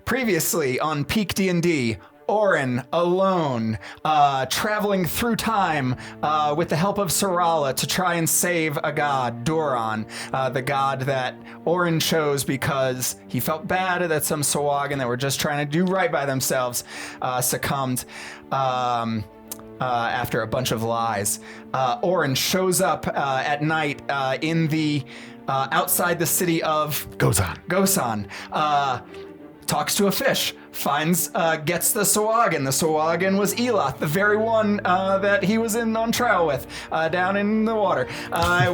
Previously on PeakD&D, Orin alone, traveling through time with the help of Sarala to try and save a god, Duran, the god that Orin chose because he felt bad that some Sahuagin that were just trying to do right by themselves succumbed after a bunch of lies. Orin shows up at night in the outside the city of Gosan. Talks to a fish, gets the Sahuagin. The Sahuagin was Eloth, the very one that he was on trial with, down in the water.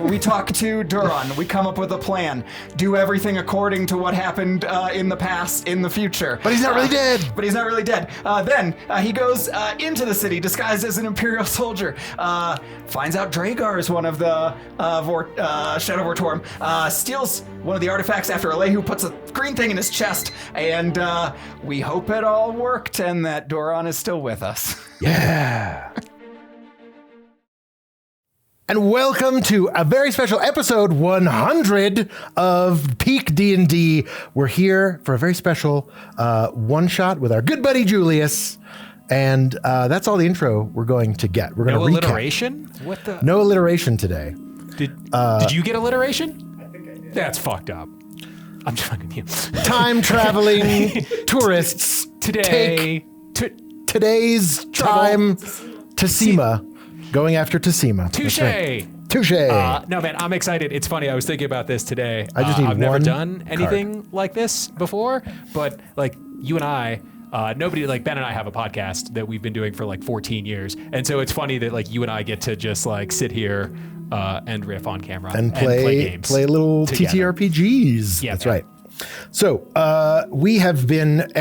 We talk to Duran. We come up with a plan. Do everything according to what happened in the past, in the future. But he's not really dead. Then he goes into the city disguised as an Imperial soldier. Finds out Dragar is one of the Shadow Vortorum. Steals one of the artifacts after Alehu puts a green thing in his chest. And we hope it all worked and that Duran is still with us. Yeah. And welcome to a very special episode 100 of PeakD&D. We're here for a very special one-shot with our good buddy Julius. And that's all the intro we're going to get. We're going to recap. No alliteration? What the? No alliteration today. Did you get alliteration? I think I did. That's fucked up. I'm fucking you. Time traveling tourists today. Today's time. Tesima. Going after Tesima. Touche. Right. Touche. No, man, I'm excited. It's funny. I was thinking about this today. I just need I've never one done anything like this before, but like you and I, nobody like Ben and I have a podcast that we've been doing for like 14 years. And so it's funny that like you and I get to just like sit here and riff on camera and play games. Play little together. TTRPGs. Yeah, that's man. right. So we have been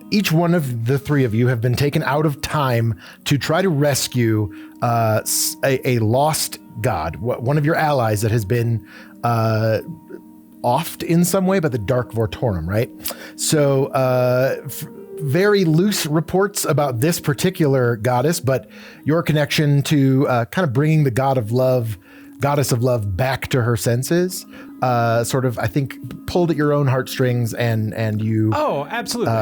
each one of the three of you have been taken out of time to try to rescue a lost god, one of your allies that has been offed in some way by the Dark Vortorum, right? So very loose reports about this particular goddess, but your connection to kind of bringing the goddess of love back to her senses, sort of, I think, pulled at your own heartstrings and you... Oh, absolutely.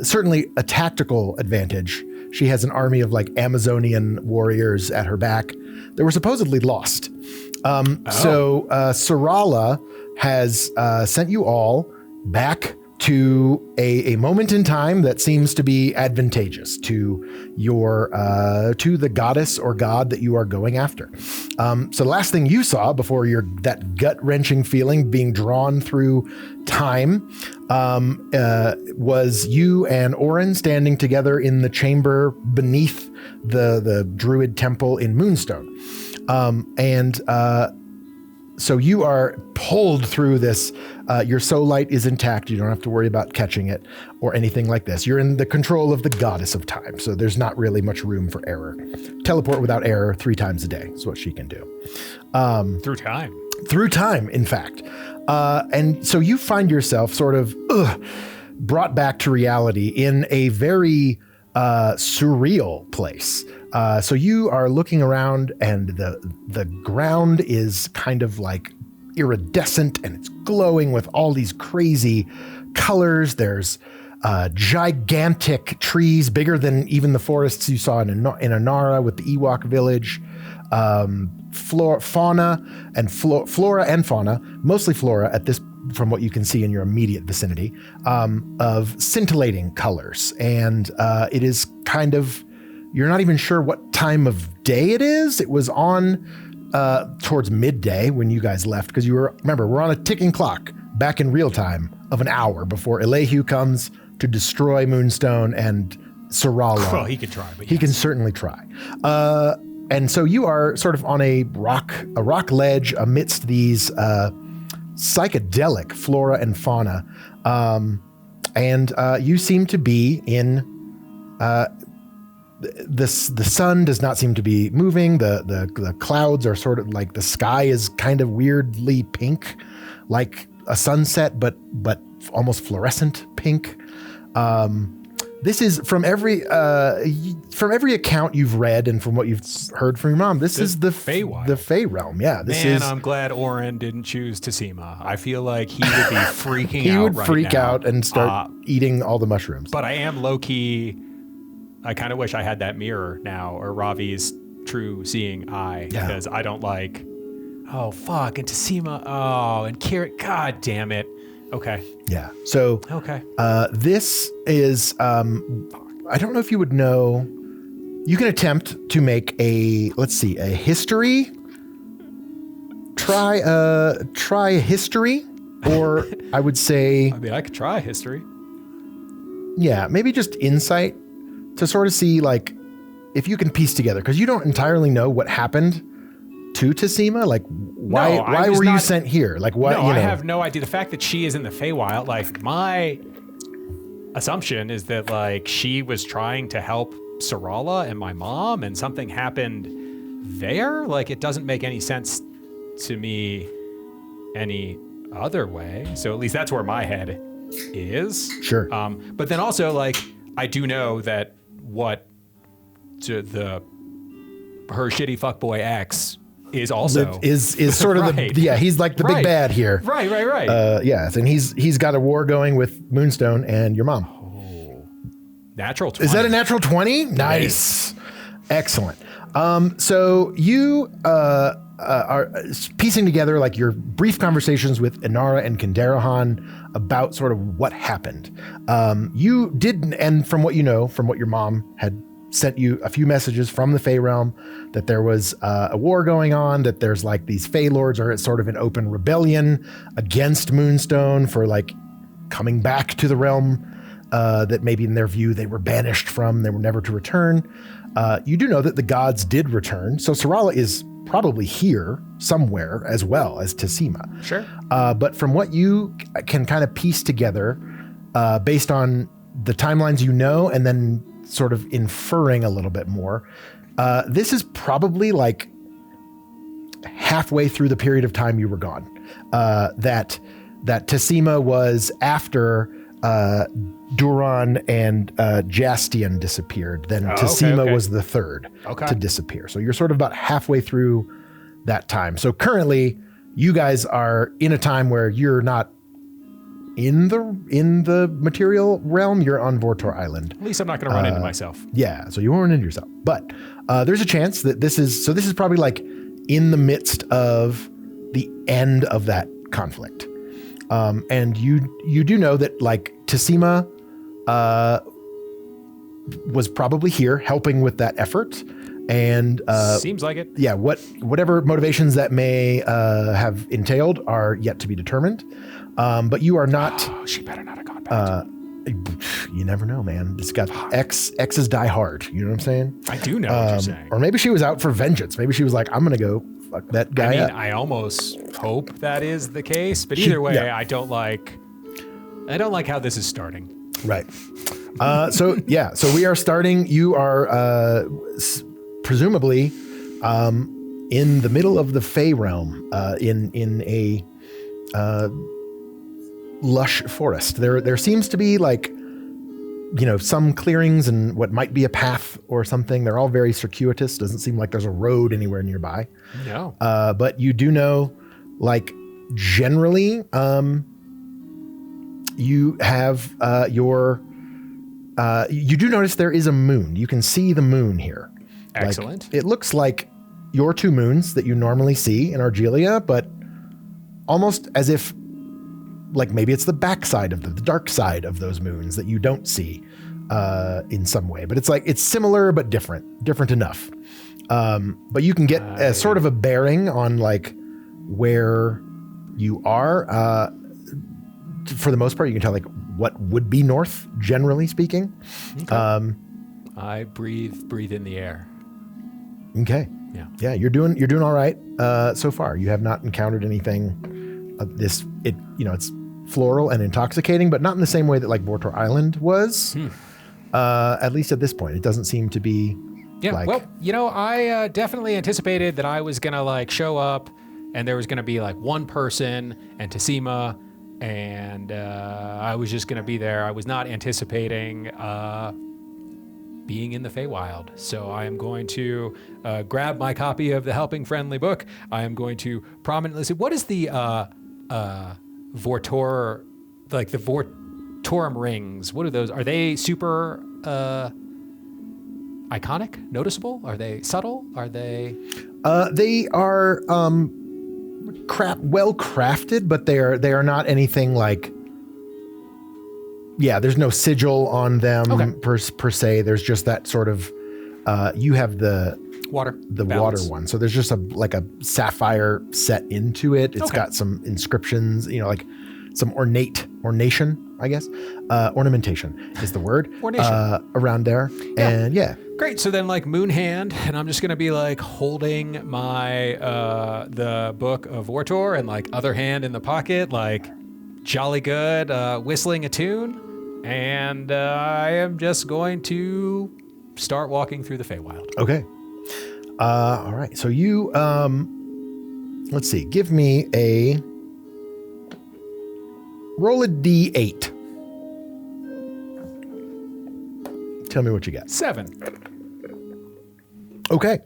Certainly a tactical advantage. She has an army of like Amazonian warriors at her back. They were supposedly lost. So Sarala has sent you all back to a moment in time that seems to be advantageous to your to the goddess or god that you are going after. So the last thing you saw before that gut-wrenching feeling being drawn through time was you and Orin standing together in the chamber beneath the druid temple in Moonstone. So you are pulled through this. Your soul light is intact. You don't have to worry about catching it or anything like this. You're in the control of the goddess of time, so there's not really much room for error. Teleport without error 3 times a day is what she can do. Through time. Through time, in fact. And so you find yourself sort of brought back to reality in a very surreal place. So you are looking around and the ground is kind of like iridescent and it's glowing with all these crazy colors. There's gigantic trees, bigger than even the forests you saw in Anara with the Ewok village. Flora and fauna, mostly flora at this, from what you can see in your immediate vicinity, of scintillating colors. And it is kind of, you're not even sure what time of day it is. It was on towards midday when you guys left, because remember, we're on a ticking clock back in real time of an hour before Alehu comes to destroy Moonstone and Sarala. Well, he can try, but he can certainly try. And so you are sort of on a rock ledge amidst these psychedelic flora and fauna. And you seem to be in the sun does not seem to be moving. The clouds are sort of like, the sky is kind of weirdly pink, like a sunset, but almost fluorescent pink. this is from every account you've read and from what you've heard from your mom. This is the Feywild. The Fey realm. Yeah, this Man, is. I'm glad Oren didn't choose Tesima. I feel like he would be freaking out. He would right freak now. out and start eating all the mushrooms. But I am low key. I kind of wish I had that mirror now, or Ravi's true seeing eye, because I don't like. Oh fuck! And Tesima. Oh, and Kira. God damn it. Okay. Yeah. So. Okay. This is. I don't know if you would know. You can attempt to make a history. Try a history, or I would say. I mean, I could try history. Yeah, maybe just insight to sort of see like if you can piece together, because you don't entirely know what happened to Tesima. Like why were you sent here? Like what? No, I have no idea. The fact that she is in the Feywild, like my assumption is that like she was trying to help Sarala and my mom, and something happened there. Like it doesn't make any sense to me any other way. So at least that's where my head is. Sure. But then also like I do know that what to her shitty fuckboy ex is also is sort of right. he's like the big bad here. Right. Yes, and he's got a war going with Moonstone and your mom. Natural 20. Is that a natural 20? Nice. Excellent. So you are piecing together like your brief conversations with Inara and Kenderahan about sort of what happened. You did, and from what you know, from what your mom had sent you a few messages from the Fey realm, that there was a war going on, that there's like these Fey lords are sort of an open rebellion against Moonstone for like coming back to the realm that maybe in their view they were banished from, they were never to return. You do know that the gods did return, so Sarala is probably here somewhere as well as Tesima. Sure. But from what you can kind of piece together based on the timelines you know, and then sort of inferring a little bit more, this is probably like halfway through the period of time you were gone. That Tesima was after Duran and Jastian disappeared. Then Tesima was the third to disappear. So you're sort of about halfway through that time. So currently, you guys are in a time where you're not in the material realm. You're on Vortor Island. At least I'm not going to run into myself. Yeah, so you won't run into yourself. But there's a chance that this is probably like in the midst of the end of that conflict. And you do know that like Tesima was probably here helping with that effort, and seems like it. Yeah, whatever motivations that may have entailed are yet to be determined. But you are not. Oh, she better not have gone back. You never know, man. It's got X's die hard. You know what I'm saying? I do know what you're saying. Or maybe she was out for vengeance. Maybe she was like, I'm gonna go fuck that guy up. I almost hope that is the case, but either way, I don't like how this is starting. Right. So we are starting. You are presumably in the middle of the Fey realm, in a lush forest. There seems to be like, some clearings and what might be a path or something. They're all very circuitous. Doesn't seem like there's a road anywhere nearby. No. But you do know, like, generally, you have you do notice there is a moon. You can see the moon here. Excellent. Like, it looks like your two moons that you normally see in Argilia, but almost as if like maybe it's the backside of the dark side of those moons that you don't see in some way. But it's like it's similar but different enough. But you can get a sort of a bearing on like where you are. For the most part, you can tell like what would be north, generally speaking. Okay. I breathe in the air. Okay. Yeah. You're doing all right so far. You have not encountered anything of this. It's floral and intoxicating, but not in the same way that like Vortor Island was. At least at this point, it doesn't seem to be. Yeah. Like, well, I definitely anticipated that I was gonna like show up, and there was gonna be like one person and Tesima and I was just going to be there. I was not anticipating being in the Feywild. So I am going to grab my copy of the Helping Friendly book. I am going to prominently say, what is the Vortor, like the Vortorum rings? What are those? Are they super iconic, noticeable? Are they subtle? Are they? They are well crafted, but they are not anything like. Yeah, there's no sigil on them per se. There's just that sort of. You have the water one, so there's just a sapphire set into it. It's got some inscriptions, like some ornation, I guess. Ornamentation is the word. Around there, and yeah. Great. So then moon hand, and I'm just going to be holding my, the book of Vortor and other hand in the pocket, jolly good, whistling a tune. And I am just going to start walking through the Feywild. Okay. All right. So you, let's see, give me roll a D8. Tell me what you got. 7. Okay.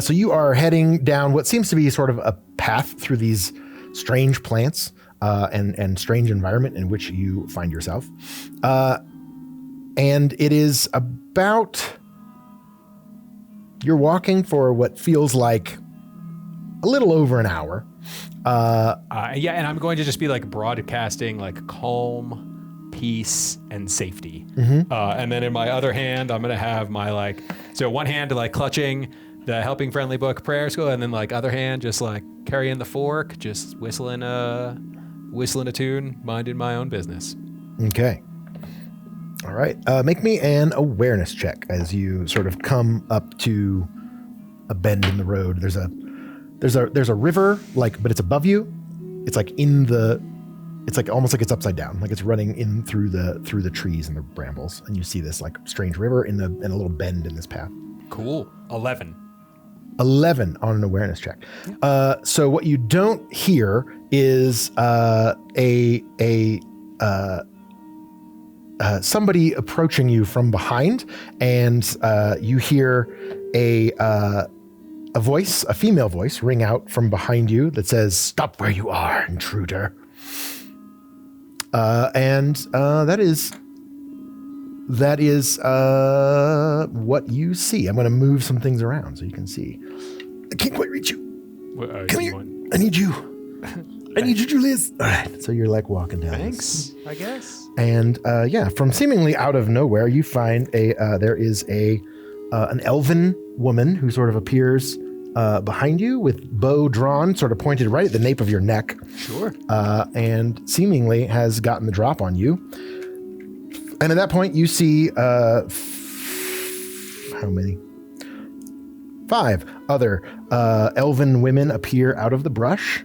So you are heading down what seems to be sort of a path through these strange plants and strange environment in which you find yourself. And it is about... You're walking for what feels like a little over an hour. Yeah, and I'm going to just be broadcasting calm, peace, and safety. Mm-hmm. And then in my other hand, I'm going to have my so one hand clutching the Helping Friendly book prayer school, and then other hand just carrying the fork, just whistling a tune, minding my own business. Okay. All right. Make me an awareness check as you sort of come up to a bend in the road. There's a river, but it's above you. It's it's almost like it's upside down, it's running in through the trees and the brambles, and you see this strange river in a little bend in this path. Cool. 11 on an awareness check. So what you don't hear is somebody approaching you from behind, and you hear a voice, a female voice, ring out from behind you that says, "Stop where you are, intruder." And that is what you see. I'm going to move some things around so you can see. I can't quite reach you. Come here. I need you. I need you, Julius. All right. So you're walking down. Thanks, I guess. And from seemingly out of nowhere, you find there is an elven woman who sort of appears behind you with bow drawn, sort of pointed right at the nape of your neck. Sure. And seemingly has gotten the drop on you. And at that point, you see how many? 5 other elven women appear out of the brush,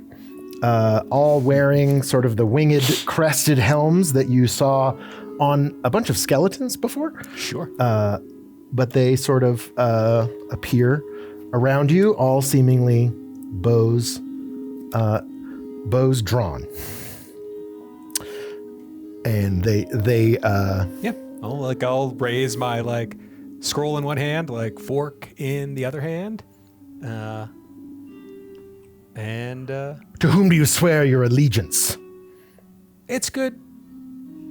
all wearing sort of the winged crested helms that you saw on a bunch of skeletons before. Sure. But they sort of appear around you, all seemingly bows drawn. And they yeah. I'll raise my scroll in one hand, fork in the other hand. And to whom do you swear your allegiance? It's good.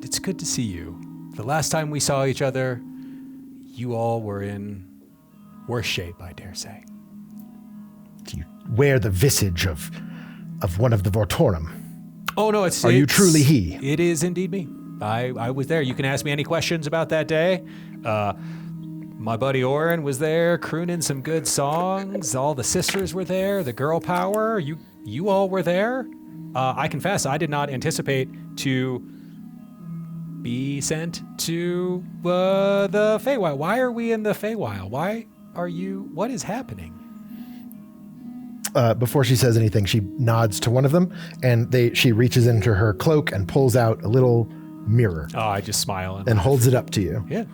It's good to see you. The last time we saw each other, you all were in worse shape, I dare say. Do you wear the visage of one of the Vortorum? Oh, no, Are you truly he? It is indeed me. I was there. You can ask me any questions about that day. My buddy Oren was there crooning some good songs. All the sisters were there. The girl power. You all were there. I confess, I did not anticipate to be sent to the Feywild. Why are we in the Feywild? What is happening? Before she says anything, she nods to one of them, and she reaches into her cloak and pulls out a little mirror. Oh, I just smile and holds it up to you. Yeah.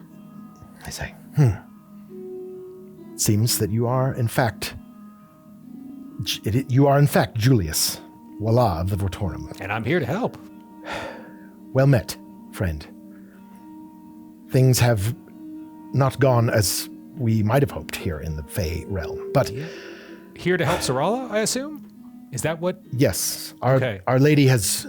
I say, Seems that you are, in fact, Julius. waaaay of the Vortorum. And I'm here to help. Well met, friend. Things have not gone as we might have hoped here in the Fey realm, but Here to help Sarala, I assume? Is that what? yes, Okay. our lady has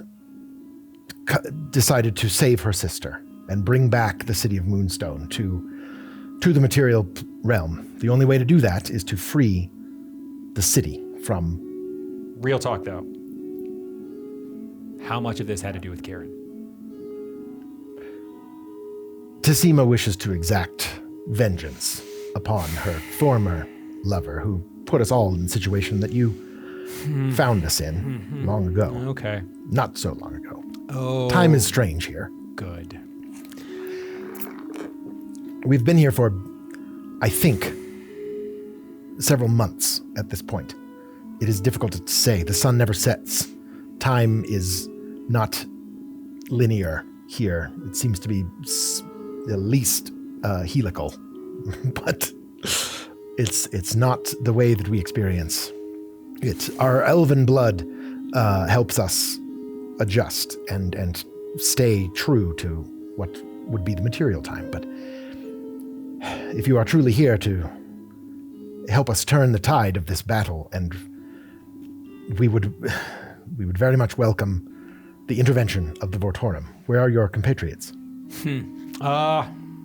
decided to save her sister and bring back the city of Moonstone to the material realm. The only way to do that is to free the city from... Real talk, though. How much of this had to do with Karen? Tesima wishes to exact vengeance upon her former lover, who put us all in the situation that you found us in long ago. Okay. Not so long ago. Oh. Time is strange here. Good. We've been here for, I think, several months at this point. It is difficult to say. The sun never sets. Time is not linear here. It seems to be at least helical, but it's not the way that we experience it. Our elven blood helps us adjust and stay true to what would be the material time. But if you are truly here to help us turn the tide of this battle, and we would very much welcome the intervention of the Vortorum. Where are your compatriots?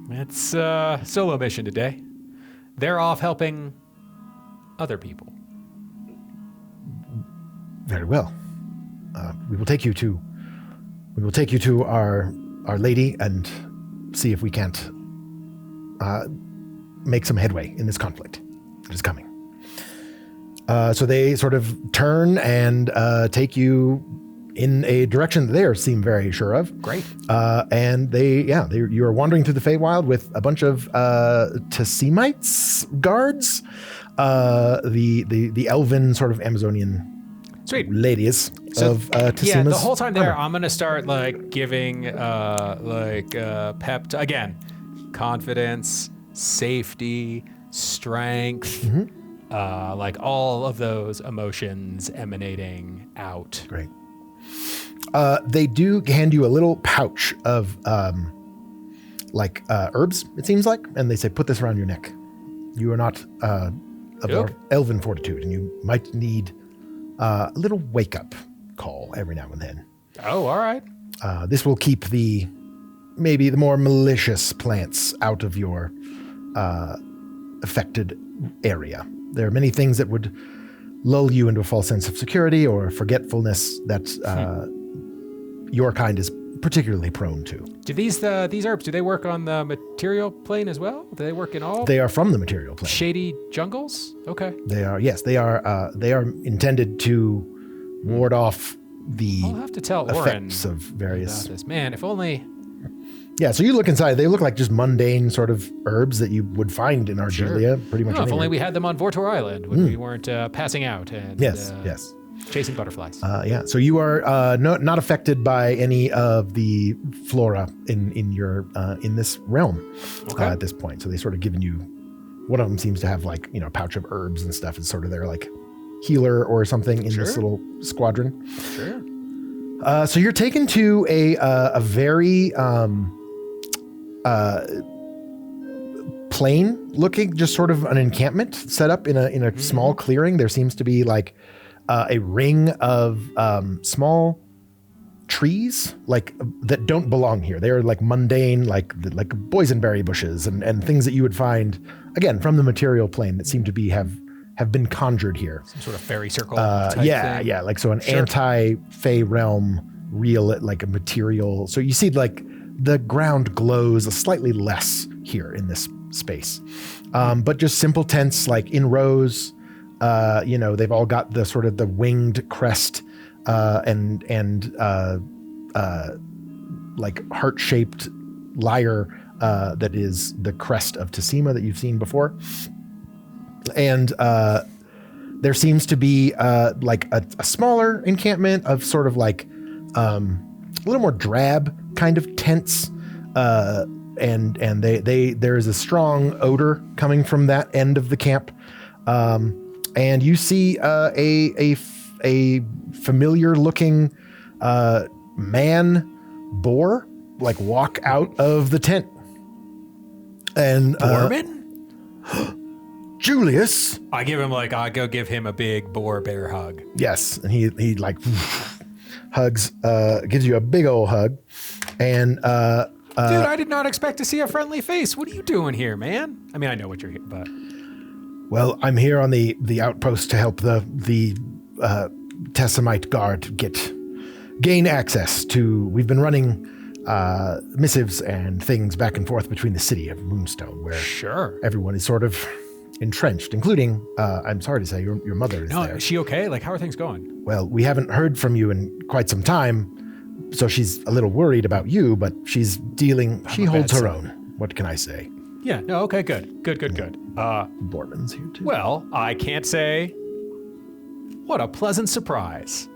It's a solo mission today. They're off helping other people. Very well. We will take you to our lady and see if we can't make some headway in this conflict that is coming. So they sort of turn and take you in a direction that they seem very sure of. Great. And you are wandering through the Feywild with a bunch of Tesimites guards, the elven sort of Amazonian Sweet. ladies of Tesima's. Yeah, the whole time there, armor. I'm gonna start like giving pep again, confidence, safety, strength, like all of those emotions emanating out. Great. They do hand you a little pouch of herbs, it seems like, and they say, put this around your neck. You are not of our elven fortitude, and you might need a little wake-up call every now and then. Oh, all right. This will keep maybe the more malicious plants out of your affected area. There are many things that would lull you into a false sense of security or forgetfulness that your kind is particularly prone to. Do these herbs, do they work on the material plane as well? Do they work in all They are from the material plane. shady jungles? Okay. They are intended to ward off the I'll have to tell effects Oren of various... about this. Man, if only... Yeah, so you look inside, they look like just mundane sort of herbs that you would find in Argilia pretty much if anywhere. only we had them on Vortor Island when we weren't passing out and Yes. chasing butterflies. So you are not affected by any of the flora in your in this realm at this point. So they sort of given you, one of them seems to have like, a pouch of herbs and stuff. It's sort of their like healer or something in this little squadron. Sure. So you're taken to a very plain looking, just sort of an encampment set up in a small clearing. There seems to be like a ring of small trees like that don't belong here. They're like mundane, like boysenberry bushes and things that you would find again from the material plane that seem to be have been conjured here. Some sort of fairy circle type thing. Yeah, like so an anti-Fey realm real like a material. So you see like the ground glows slightly less here in this space. But just simple tents like in rows. They've all got the sort of the winged crest and like heart-shaped lyre that is the crest of Tesima that you've seen before. And there seems to be like a smaller encampment of sort of like a little more drab kind of tents. And there is a strong odor coming from that end of the camp. And you see a a familiar-looking man boar like walk out of the tent. And Julius. I go give him a big boar bear hug. Yes, and he like hugs, gives you a big old hug, and dude, I did not expect to see a friendly face. What are you doing here, man? I mean, I know what you're here, but well, I'm here on the outpost to help the Tessamite guard gain access to. We've been running missives and things back and forth between the city of Moonstone, where everyone is sort of entrenched, including, I'm sorry to say, your mother is there. Is she okay? Like, how are things going? Well, we haven't heard from you in quite some time, so she's a little worried about you, but she's dealing, she holds her own. What can I say? Yeah, no, okay, good. Borman's here too. Well, I can't say what a pleasant surprise.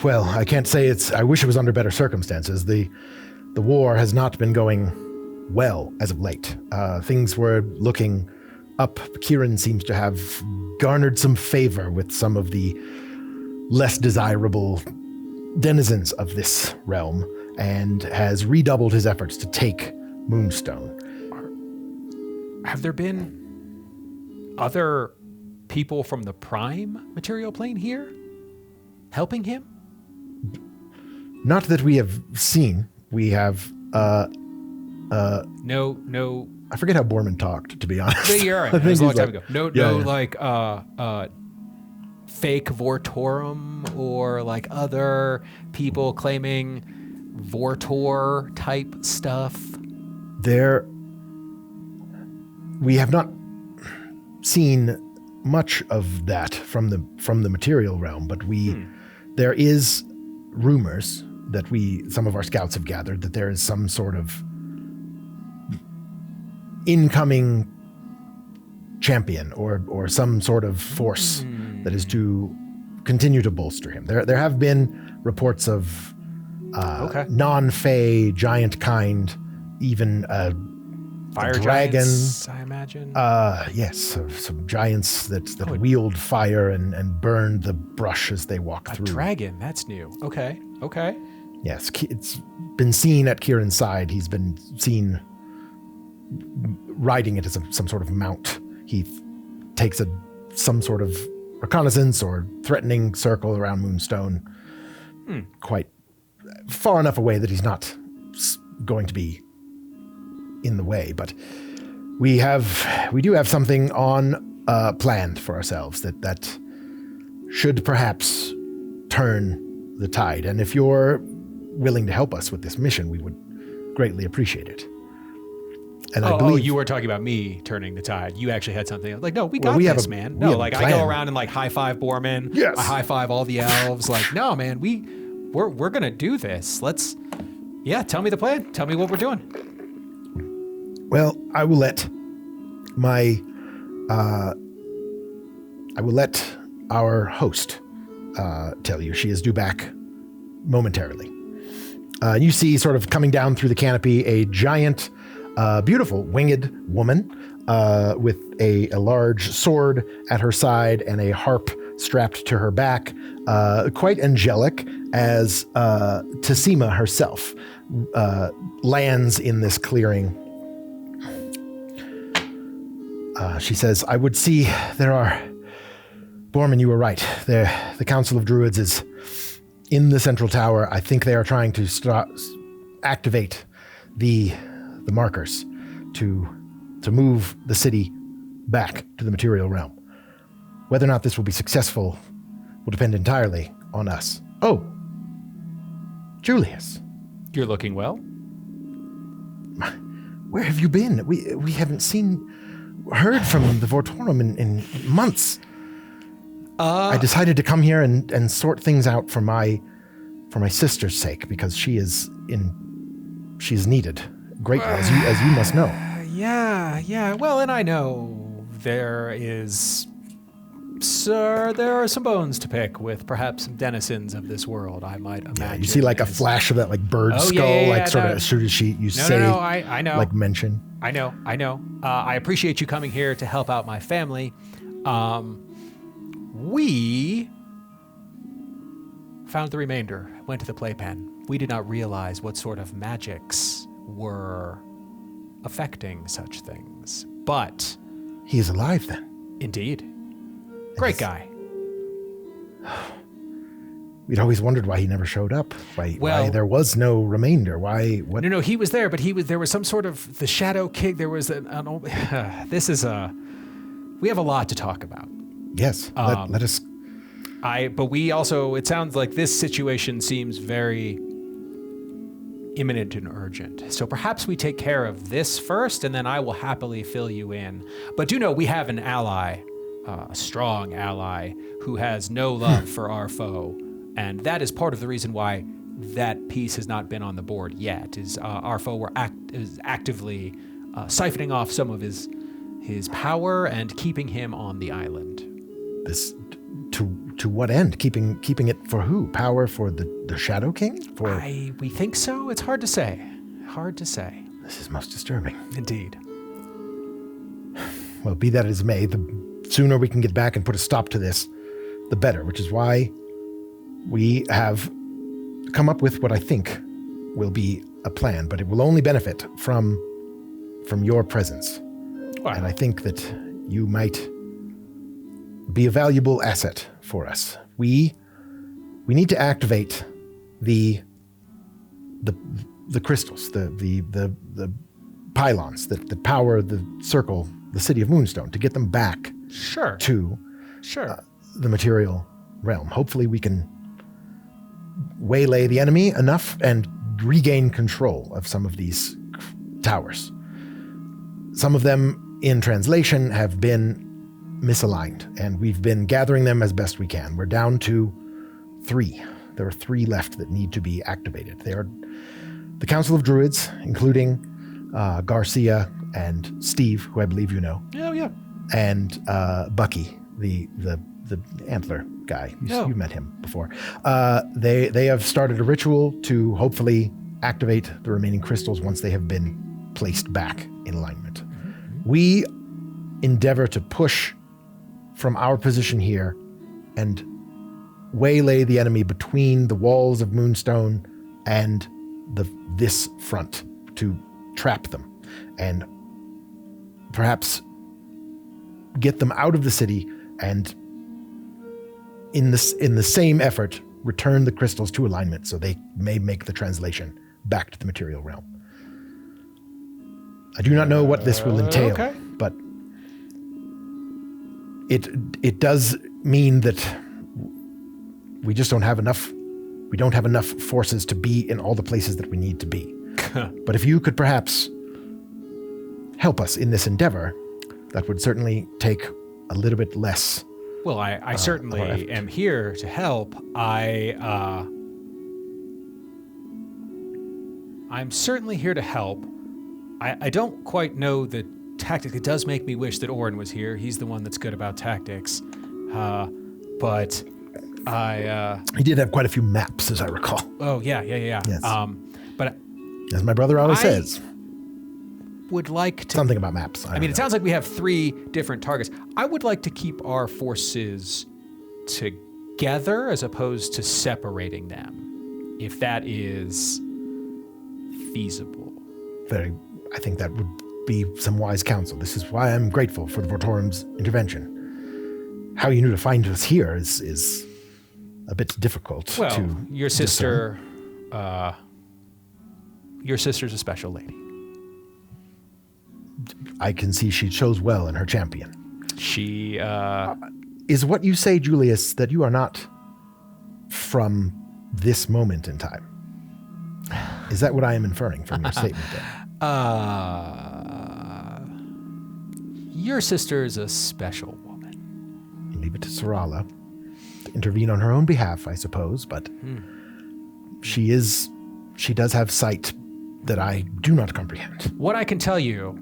Well, I can't say I wish it was under better circumstances. The war has not been going well as of late. Things were looking up. Kieran seems to have garnered some favor with some of the less desirable denizens of this realm and has redoubled his efforts to take Moonstone. Have there been other people from the Prime material plane here helping him? Not that we have seen. We have no. I forget how Borman talked, to be honest. No, you're right. It was a long time ago. Like fake Vortorum or like other people claiming Vortor type stuff. We have not seen much of that from the material realm, but there is rumors that some of our scouts have gathered that there is some sort of incoming champion or some sort of force that is to continue to bolster him. There have been reports of non-fey giant kind, even fire dragon, giants, I imagine. Yes, some giants that wield fire and burn the brush as they walk through. A dragon, that's new. Okay. Yes, it's been seen at Kieran's side. He's been seen riding it as some sort of mount. He takes some sort of reconnaissance or threatening circle around Moonstone, quite far enough away that he's not going to be in the way. But we do have something on planned for ourselves that should perhaps turn the tide. And if you're willing to help us with this mission, we would greatly appreciate it. And I believe you were talking about me turning the tide. You actually had something like, no, we got this, this, man. No, like I go around and like high five Borman. Yes. I high five all the elves. Like, no, man, we're gonna do this. Tell me the plan. Tell me what we're doing. Well, I will let our host tell you. She is due back momentarily. You see, sort of coming down through the canopy, a giant, beautiful winged woman with a large sword at her side and a harp strapped to her back, quite angelic, as Tesima herself lands in this clearing. She says, I would see Borman, you were right. The Council of Druids is in the central tower. I think they are trying to activate the markers to move the city back to the material realm. Whether or not this will be successful will depend entirely on us. Oh, Julius. You're looking well. Where have you been? We haven't heard from the Vortorum in months. I decided to come here and sort things out for my sister's sake, because she's needed greatly, as you must know. Yeah. Well, and I know there are some bones to pick with perhaps some denizens of this world, I might imagine. Yeah, you see like a flash of that like bird skull, as soon as you say, I know. Like mention. I know. I appreciate you coming here to help out my family. We found the remainder, went to the playpen. We did not realize what sort of magics were affecting such things. But He is alive then. indeed, great guy. We'd always wondered why he never showed up. Why there was no remainder. Why? What? No, he was there, but there was some sort of the Shadow King. There was we have a lot to talk about. Yes. Let us. But we also, it sounds like this situation seems very imminent and urgent. So perhaps we take care of this first, and then I will happily fill you in. But do know we have an ally, a strong ally, who has no love for our foe. And that is part of the reason why that piece has not been on the board yet, is our foe is actively siphoning off some of his power and keeping him on the island. This to what end? Keeping it for who? Power for the Shadow King? We think so. It's hard to say. Hard to say. This is most disturbing. Indeed. Well, be that as it may, the sooner we can get back and put a stop to this, the better, which is why we have come up with what I think will be a plan, but it will only benefit from your presence. Wow. And I think that you might be a valuable asset for us. We need to activate the crystals, the pylons that power the circle, the city of Moonstone, to get them back to the material realm. Hopefully we can waylay the enemy enough and regain control of some of these towers. Some of them, in translation, have been misaligned, and we've been gathering them as best we can. We're down to 3. There are 3 left that need to be activated. They are the Council of Druids, including Garcia and Steve, who I believe you know. Oh, yeah. And Bucky, the antler guy. You met him before. They have started a ritual to hopefully activate the remaining crystals once they have been placed back in alignment. Mm-hmm. We endeavor to push from our position here and waylay the enemy between the walls of Moonstone and this front to trap them and perhaps get them out of the city, and in the same effort return the crystals to alignment so they may make the translation back to the material realm. I do not know what this will entail, but it does mean that we just don't have enough. We don't have enough forces to be in all the places that we need to be. But if you could perhaps help us in this endeavor, that would certainly take a little bit less. Well, I certainly am here to help. I'm certainly here to help. I don't quite know the tactics. It does make me wish that Oren was here. He's the one that's good about tactics. But he did have quite a few maps, as I recall. Oh, yeah. Yes. But as my brother always says, would like to something about maps. I mean, it sounds like we have 3 different targets. I would like to keep our forces together as opposed to separating them, if that is feasible. I think that would be some wise counsel. This is why I'm grateful for the Vortorum's intervention. How you knew to find us here is a bit difficult to your sister, your sister's a special lady. I can see she chose well in her champion. She is what you say, Julius, that you are not from this moment in time. Is that what I am inferring from your statement there? Your sister is a special woman. Leave it to Sarala to intervene on her own behalf, I suppose, but she does have sight that I do not comprehend. What I can tell you,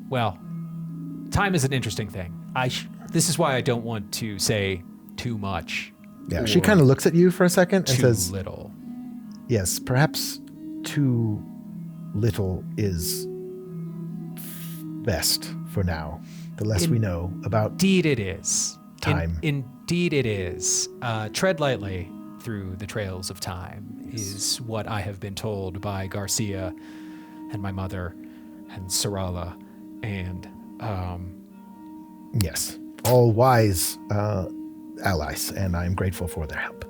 well, time is an interesting thing. This is why I don't want to say too much. Yeah, she kind of looks at you for a second and says, too little. Yes, perhaps too little is best for now. The less we know about Indeed it is. time. Indeed it is. Tread lightly through the trails of time is what I have been told by Garcia and my mother and Sarala and Yes, all wise allies, and I am grateful for their help.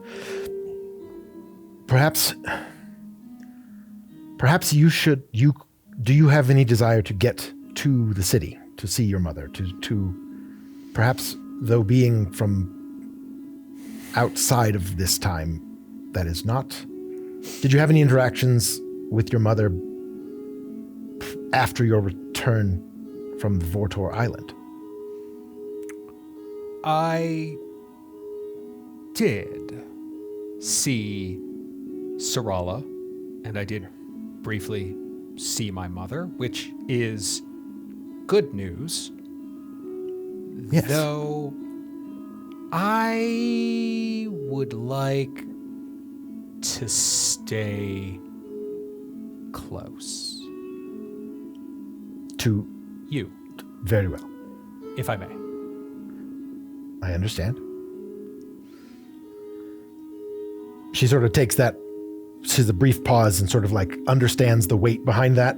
Perhaps do you have any desire to get to the city to see your mother, to perhaps, though being from outside of this time, that is not, did you have any interactions with your mother after your return from the Vortor Island? I did see Sarala, and I did briefly see my mother, which is good news. Yes. Though I would like to stay close To you, very well. if I may. I understand. She sort of takes that, she has a brief pause and sort of like understands the weight behind that,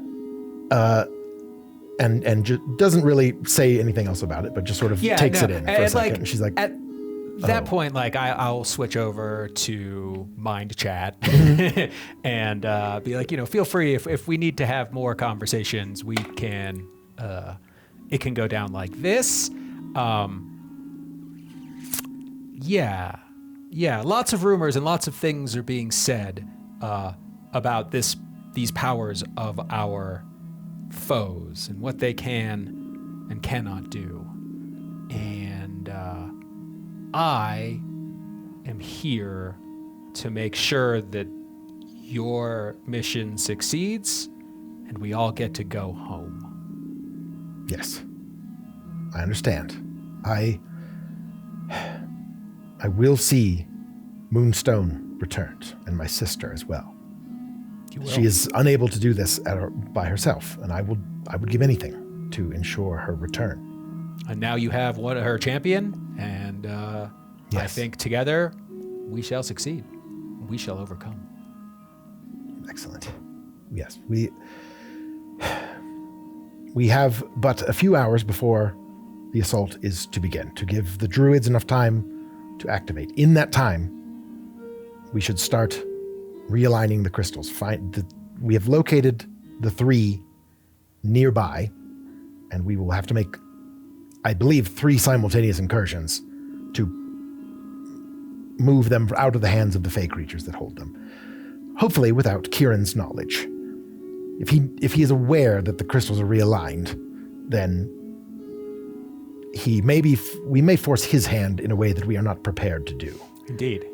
and doesn't really say anything else about it, but just sort of takes it in for a second. And she's like, at that point, like I'll switch over to mind chat and be like, feel free if we need to have more conversations, we can. It can go down like this. Yeah. Lots of rumors and lots of things are being said about these powers of our foes and what they can and cannot do. And I am here to make sure that your mission succeeds and we all get to go home. yes, I understand. I will see Moonstone returned, and my sister as well. You will. She is unable to do this by herself, and I would give anything to ensure her return. And now you have her champion, and I Yes. think together we shall succeed. We shall overcome. Excellent. Yes, we have but a few hours before the assault is to begin, to give the druids enough time to activate. In that time, we should start realigning the crystals. We have located the 3 nearby, and we will have to make, I believe, 3 simultaneous incursions to move them out of the hands of the fey creatures that hold them. Hopefully without Kieran's knowledge. If he is aware that the crystals are realigned, then we may force his hand in a way that we are not prepared to do. Indeed.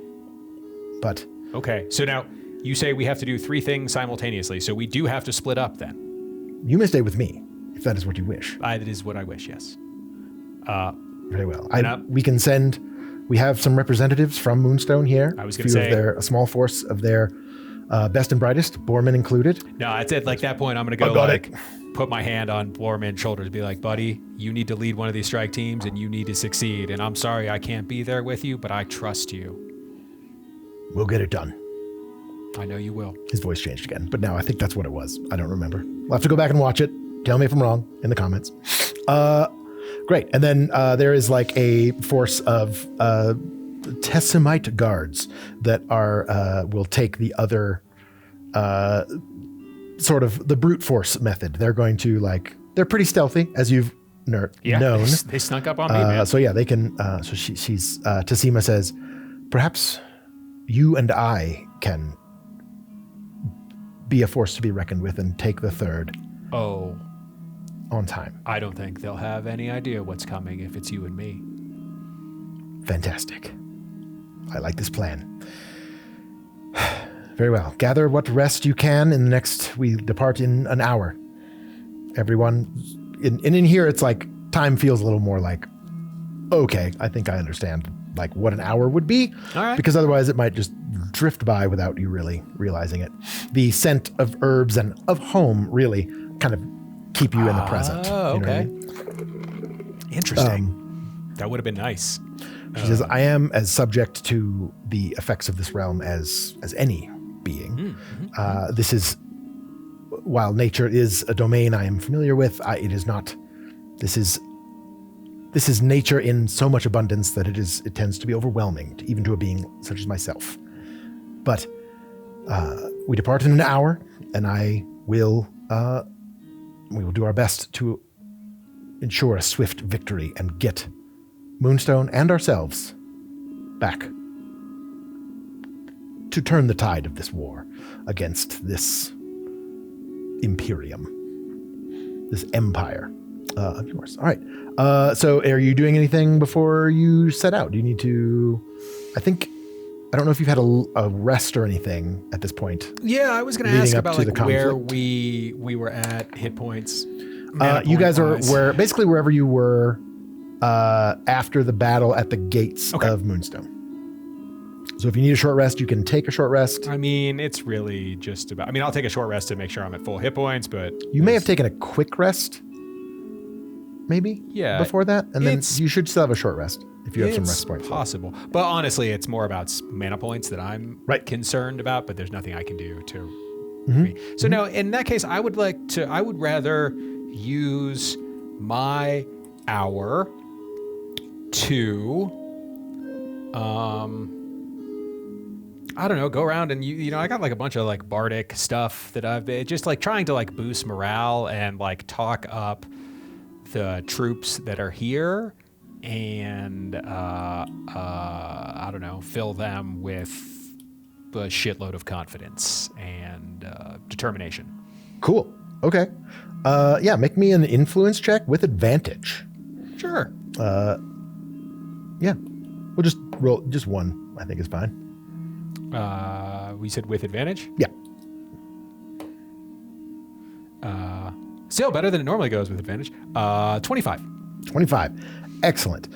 But Okay, so now you say we have to do 3 things simultaneously, so we do have to split up then. you may stay with me, if that is what you wish. That is what I wish, yes. Very well. We have some representatives from Moonstone here. I was going to say a small force of their best and brightest, Borman included. No, I said like that point, I'm going to go put my hand on Borman's shoulders, be like, buddy, you need to lead one of these strike teams and you need to succeed. And I'm sorry I can't be there with you, but I trust you. We'll get it done. I know you will. His voice changed again, but now I think that's what it was. I don't remember. We'll have to go back and watch it. Tell me if I'm wrong in the comments. Great. And then there is like a force of Tessimite guards that will take the other sort of the brute force method. They're going to they're pretty stealthy, as you've known. They snuck up on me, man. So yeah, they can. So she's Tesima says, perhaps you and I can be a force to be reckoned with and take the third. Oh. On time. I don't think they'll have any idea what's coming if it's you and me. Fantastic. I like this plan. Very well. Gather what rest you can in the next. We depart in an hour. Everyone, in here, it's like time feels a little more like, okay, I think I understand like what an hour would be. All right. Because otherwise it might just drift by without you really realizing it. The scent of herbs and of home really kind of keep you in the present. Oh, okay. You know what I mean? Interesting. That would have been nice. She says, I am as subject to the effects of this realm as any being. This is, while nature is a domain I am familiar with, it is not. This is nature in so much abundance that it tends to be overwhelming, even to a being such as myself. But we depart in an hour, and we will do our best to ensure a swift victory and get Moonstone and ourselves back to turn the tide of this war against this Imperium, this empire of yours. All right. So are you doing anything before you set out? Do you need to, I don't know if you've had a rest or anything at this point. Yeah, I was going to ask about like where conflict. we were at hit points. You guys are basically wherever you were after the battle at the gates of Moonstone. So if you need a short rest, you can take a short rest. I mean, it's really just about, I'll take a short rest to make sure I'm at full hit points, but you may have taken a quick rest, maybe, before that, and then you should still have a short rest if you have some rest points. Possible. But honestly, it's more about mana points that I'm concerned about, but there's nothing I can do to. So no, in that case, I would rather use my hour to, I don't know, go around and I got like a bunch of like bardic stuff that I've been just like trying to like boost morale and like talk up the troops that are here and I don't know, fill them with a shitload of confidence and determination. Cool. Okay. Make me an influence check with advantage. Sure. Yeah. We'll just roll just one, I think is fine. We said with advantage? Yeah. Still better than it normally goes with advantage. 25. 25. Excellent.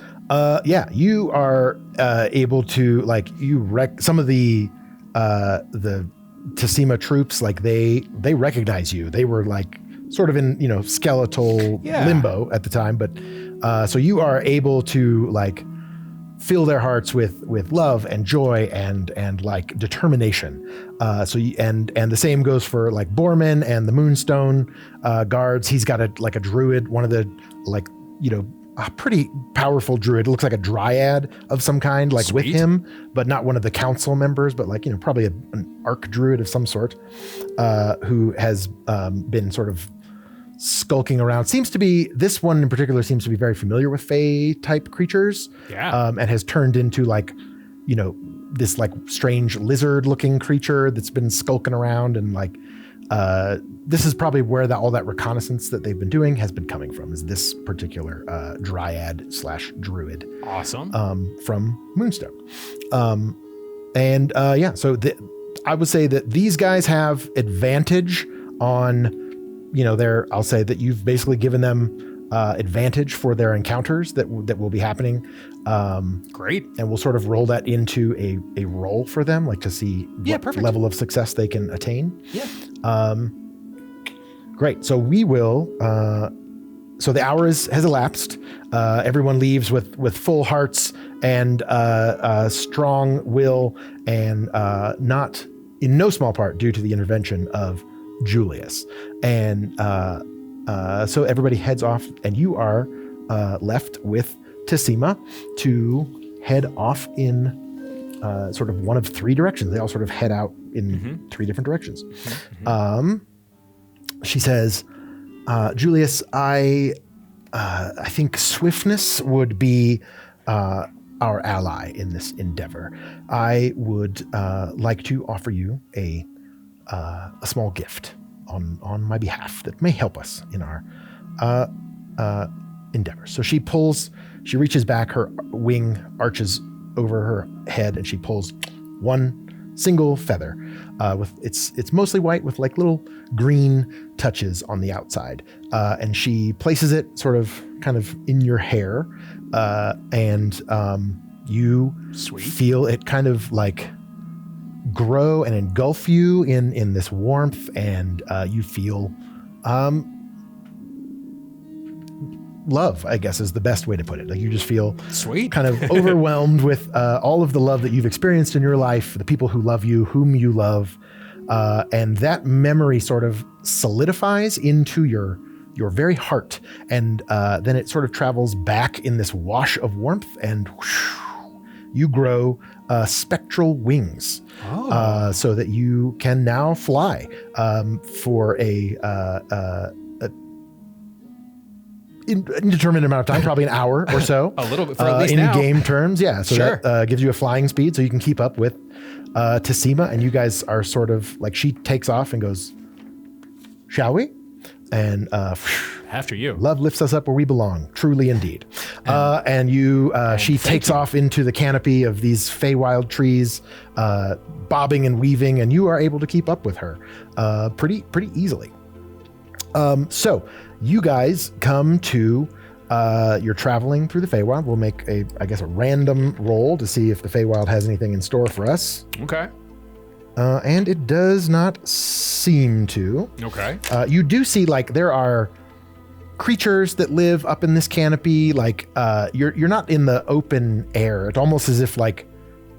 You are able to wreck some of the Tesima troops. Like they recognize you. They were like sort of in skeletal limbo at the time, but so you are able to like fill their hearts with love and joy and like determination. And the same goes for like Borman and the Moonstone guards. He's got a druid, one of the a pretty powerful druid. It looks like a dryad of some kind, like with him, but not one of the council members, but probably an arc druid of some sort, who has been sort of skulking around. This one in particular seems to be very familiar with Fae type creatures. Yeah. And has turned into this like strange lizard looking creature that's been skulking around, and this is probably where all that reconnaissance that they've been doing has been coming from, is this particular dryad / druid. Awesome. From Moonstone. So I would say that these guys have advantage on I'll say that you've basically given them advantage for their encounters that will be happening. Great. And we'll sort of roll that into a roll for them, like to see what level of success they can attain. Yeah. Great. So we will, so the hour has elapsed. Everyone leaves with full hearts and strong will, and not in no small part due to the intervention of Julius. And so everybody heads off, and you are left with Tesima to head off in sort of one of three directions. They all sort of head out in three different directions. She says, Julius, I think swiftness would be our ally in this endeavor. I would like to offer you a small gift on my behalf that may help us in our endeavor. So she reaches back, her wing arches over her head, and she pulls one single feather with it's mostly white with like little green touches on the outside, and she places it sort of kind of in your hair, and you feel it kind of like grow and engulf you in this warmth, and you feel love, I guess, is the best way to put it. Like you just feel Sweet. kind of overwhelmed with all of the love that you've experienced in your life, the people who love you, whom you love. And that memory sort of solidifies into your very heart. And then it sort of travels back in this wash of warmth, and whoosh, you grow spectral wings so that you can now fly for a indeterminate amount of time, probably an hour or so. A little bit for at least in now. game terms. Yeah. So Sure. that gives you a flying speed so you can keep up with Tesima, and you guys are sort of like, she takes off and goes, shall we? And After you. love lifts us up where we belong, truly indeed. And she takes off into the canopy of these Feywild trees, bobbing and weaving, and you are able to keep up with her pretty easily. So you guys come to, you're traveling through the Feywild. We'll make a random roll to see if the Feywild has anything in store for us. Okay. And it does not seem to. Okay. You do see, like, there are creatures that live up in this canopy. Like, you're not in the open air. It's almost as if, like,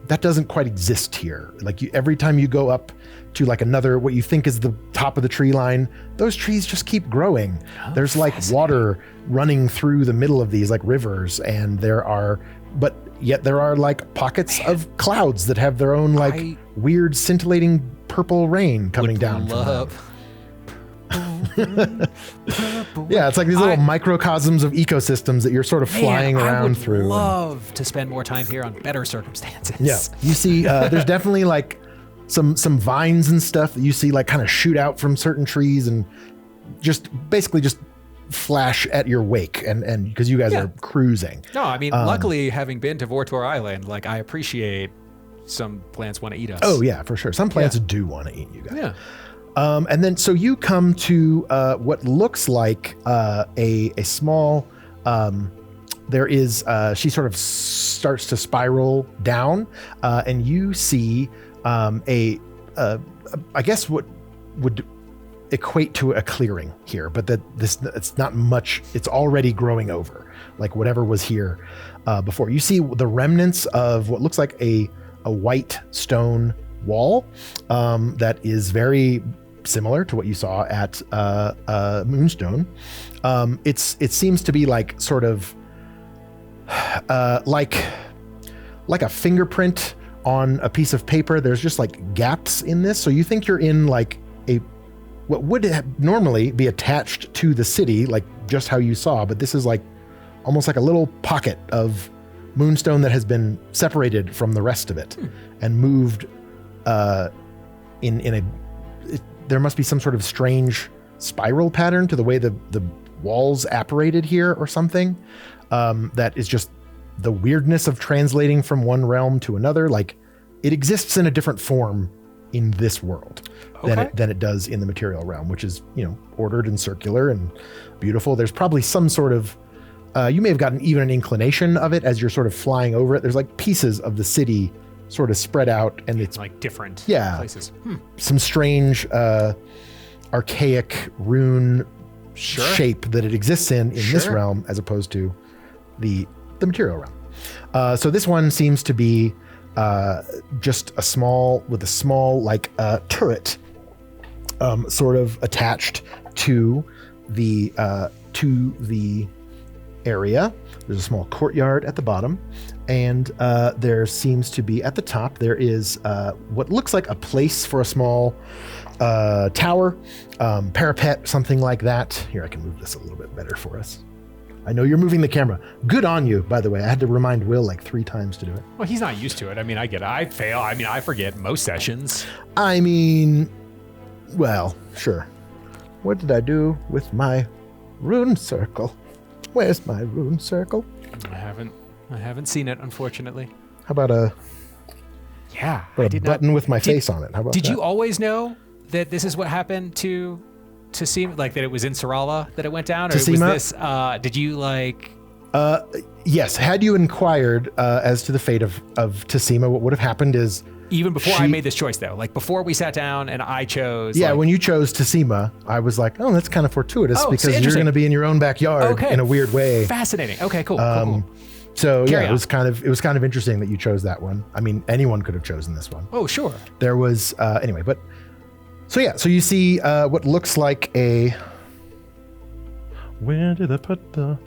that doesn't quite exist here. Like, every time you go up to, like, another, what you think is the top of the tree line, those trees just keep growing. There's, like, water running through the middle of these, like, rivers, and there are like pockets of clouds that have their own, like, weird scintillating purple rain coming down from them. Yeah, it's like these little microcosms of ecosystems that you're sort of flying around through. I would love to spend more time here on better circumstances. Yeah, you see, there's definitely like some vines and stuff that you see like kind of shoot out from certain trees and just basically just flash at your wake, and because you guys are cruising. No, I mean, luckily, having been to Vortor Island, like, I appreciate some plants want to eat us. Oh yeah, for sure. Some plants do want to eat you guys. Yeah. And then so you come to what looks like a small. There is she sort of starts to spiral down, and you see I guess what would equate to a clearing here, but it's not much. It's already growing over, like whatever was here before. You see the remnants of what looks like a white stone wall that is very similar to what you saw at Moonstone. It seems to be like sort of like a fingerprint on a piece of paper. There's just like gaps in this, so you think you're in like what would normally be attached to the city, like just how you saw, but this is like almost like a little pocket of Moonstone that has been separated from the rest of it and moved there must be some sort of strange spiral pattern to the way the walls apparated here or something, that is just the weirdness of translating from one realm to another. Like, it exists in a different form in this world than it does in the material realm, which is, ordered and circular and beautiful. There's probably some sort of you may have gotten even an inclination of it as you're sort of flying over it. There's like pieces of the city sort of spread out, and it's like different places. Some strange archaic rune shape that it exists in this realm as opposed to the material realm. So this one seems to be just a small like turret sort of attached to the area. There's a small courtyard at the bottom, and there seems to be at the top, there is what looks like a place for a small tower, parapet, something like that. Here, I can move this a little bit better for us. I know you're moving the camera. Good on you, by the way. I had to remind Will like 3 times to do it. Well, he's not used to it. I mean, I get it. I fail. I mean, I forget most sessions. I mean, well, sure. What did I do with my rune circle? Where's my rune circle? I haven't seen it, unfortunately. How about a button with my face on it? How about that? Did you always know that this is what happened to Tesima, like that it was in Sarala that it went down? Or Tesima? Was this, did you like... Yes, had you inquired as to the fate of Tesima, what would have happened is Even before I made this choice, though, like before we sat down and I chose. Yeah, like, when you chose Tesima, I was like, oh, that's kind of fortuitous because you're going to be in your own backyard in a weird way. Fascinating. Okay, cool. So Carry yeah, on. it was kind of interesting that you chose that one. I mean, anyone could have chosen this one. Oh, sure. There was anyway, but so yeah, so you see what looks like a. Where did I put the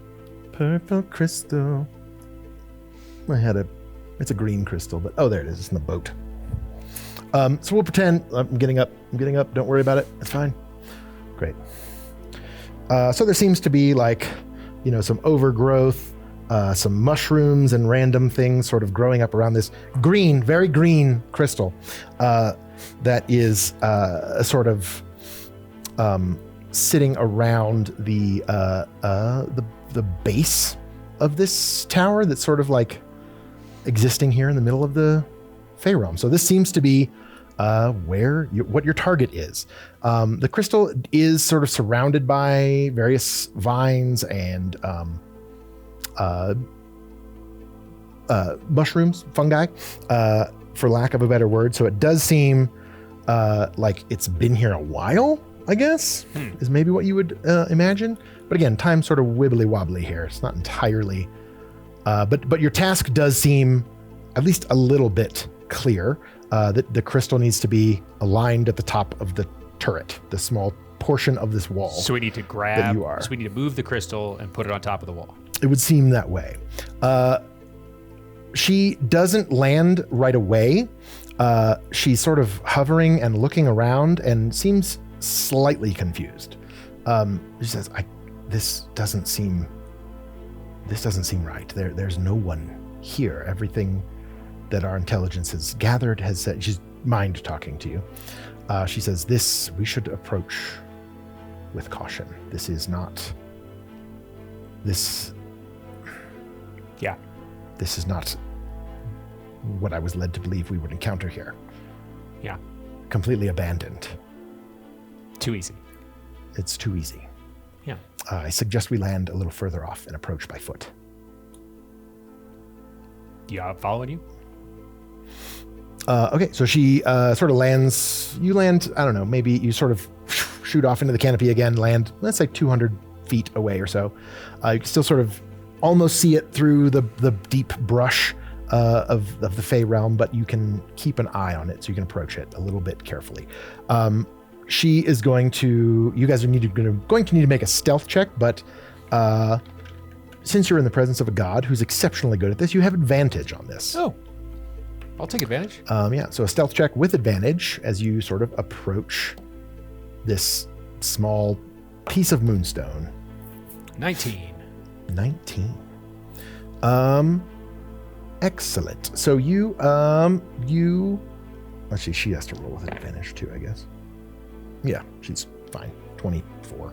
purple crystal? It's a green crystal, but oh, there it is. It's in the boat. So we'll pretend I'm getting up. Don't worry about it. It's fine. Great. So there seems to be like, some overgrowth, some mushrooms and random things sort of growing up around this green, very green crystal that is sort of sitting around the base of this tower that's sort of like existing here in the middle of the Fey realm. So this seems to be what your target is. The crystal is sort of surrounded by various vines and mushrooms, fungi, for lack of a better word. So it does seem like it's been here a while, I guess, is maybe what you would imagine. But again, time's sort of wibbly wobbly here. It's not entirely, but your task does seem at least a little bit clear. That the crystal needs to be aligned at the top of the turret, the small portion of this wall. So we need to grab. So we need to move the crystal and put it on top of the wall. It would seem that way. She doesn't land right away. She's sort of hovering and looking around and seems slightly confused. She says, "This doesn't seem right. There's no one here. Everything that our intelligence has gathered has said," she's mind talking to you. She says, we should approach with caution. This is not what I was led to believe we would encounter here. Yeah. Completely abandoned. Too easy. It's too easy. Yeah. I suggest we land a little further off and approach by foot. Yeah, following you? Okay, so she sort of lands. You land, I don't know, maybe you sort of shoot off into the canopy again, land, let's say 200 feet away or so. You can still sort of almost see it through the deep brush of the Fey realm, but you can keep an eye on it so you can approach it a little bit carefully. She is going to, you guys are going to need to make a stealth check, but since you're in the presence of a god who's exceptionally good at this, you have advantage on this. Oh. I'll take advantage. Yeah, so a stealth check with advantage as you sort of approach this small piece of moonstone. 19. Excellent. So you actually, she has to roll with advantage too, I guess. Yeah, she's fine. 24.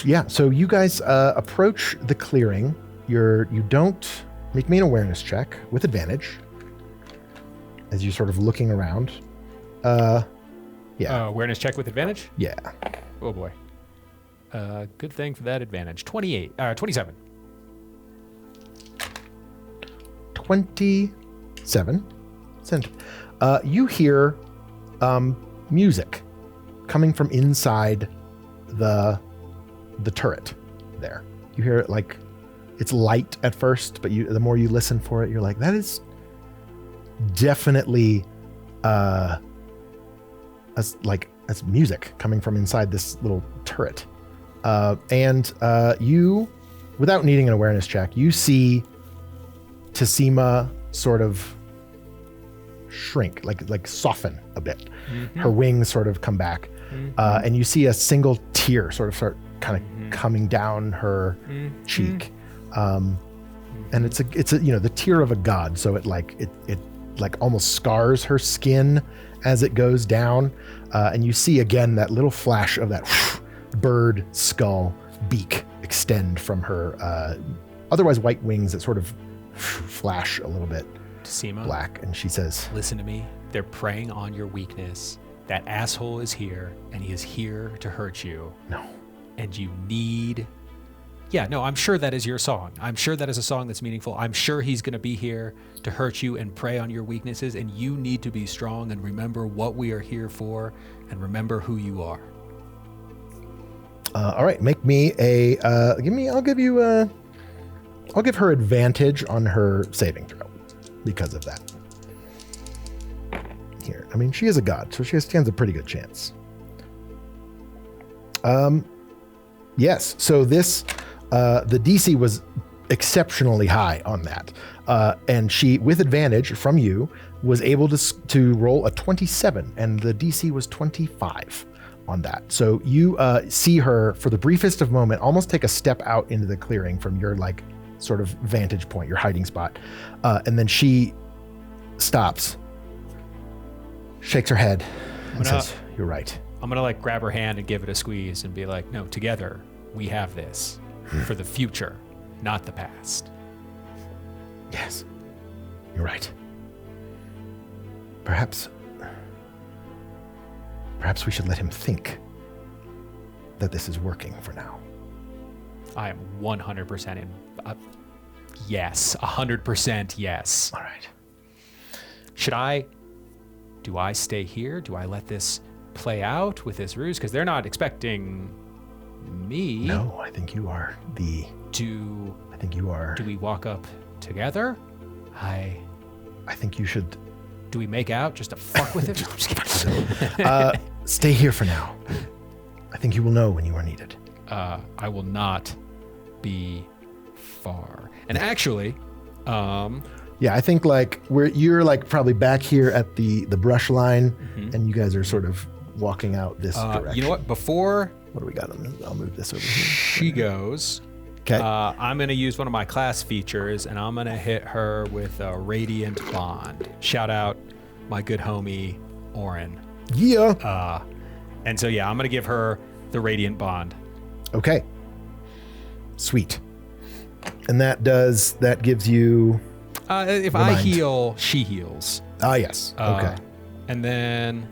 Yeah, so you guys approach the clearing. You don't make me an awareness check with advantage as you're sort of looking around. Yeah. Awareness check with advantage? Yeah. Oh boy. Good thing for that advantage. 27. 27. You hear music coming from inside the turret there. You hear it like it's light at first, but the more you listen for it, you're like, that is definitely that's music coming from inside this little turret. And you, without needing an awareness check, you see Tesima sort of shrink, like soften a bit. Mm-hmm. Her wings sort of come back, and you see a single tear sort of start kind of coming down her cheek. And it's a the tear of a god, so it almost scars her skin as it goes down, and you see again that little flash of that bird skull beak extend from her otherwise white wings that sort of flash a little bit Tesima, black, and she says, "Listen to me. They're preying on your weakness. That asshole is here, and he is here to hurt you. No. And you need Yeah, no, I'm sure that is your song. I'm sure that is a song that's meaningful. I'm sure he's going to be here to hurt you and prey on your weaknesses, and you need to be strong and remember what we are here for and remember who you are. All right, make me a, I'll give her advantage on her saving throw because of that. Here, I mean, she is a god, so she stands a pretty good chance. Yes, so this, the DC was exceptionally high on that. And she, with advantage from you, was able to roll a 27, and the DC was 25 on that. So you see her, for the briefest of moment, almost take a step out into the clearing from your, like, sort of vantage point, your hiding spot. And then she stops, shakes her head, and says, "You're right." I'm going to, like, grab her hand and give it a squeeze and be like, no, together we have this for the future, not the past. Yes, you're right. Perhaps we should let him think that this is working for now. I am 100% in. Yes, 100% yes. All right. Do I stay here? Do I let this play out with this ruse? Because they're not expecting me. No, I think you are I think you are. Do we walk up together? I think you should. Do we make out just to fuck with it? Stay here for now. I think you will know when you are needed. I will not be far. And actually, yeah, I think, like, you're like probably back here at the brush line, and you guys are sort of walking out this direction. You know what? Before what do we got on this? I'll move this over here. She goes. Okay. I'm going to use one of my class features, and I'm going to hit her with a Radiant Bond. Shout out my good homie, Oren. Yeah. And so, yeah, I'm going to give her the Radiant Bond. Okay. Sweet. And that gives you... if I heal, she heals. Ah, yes. Okay. And then...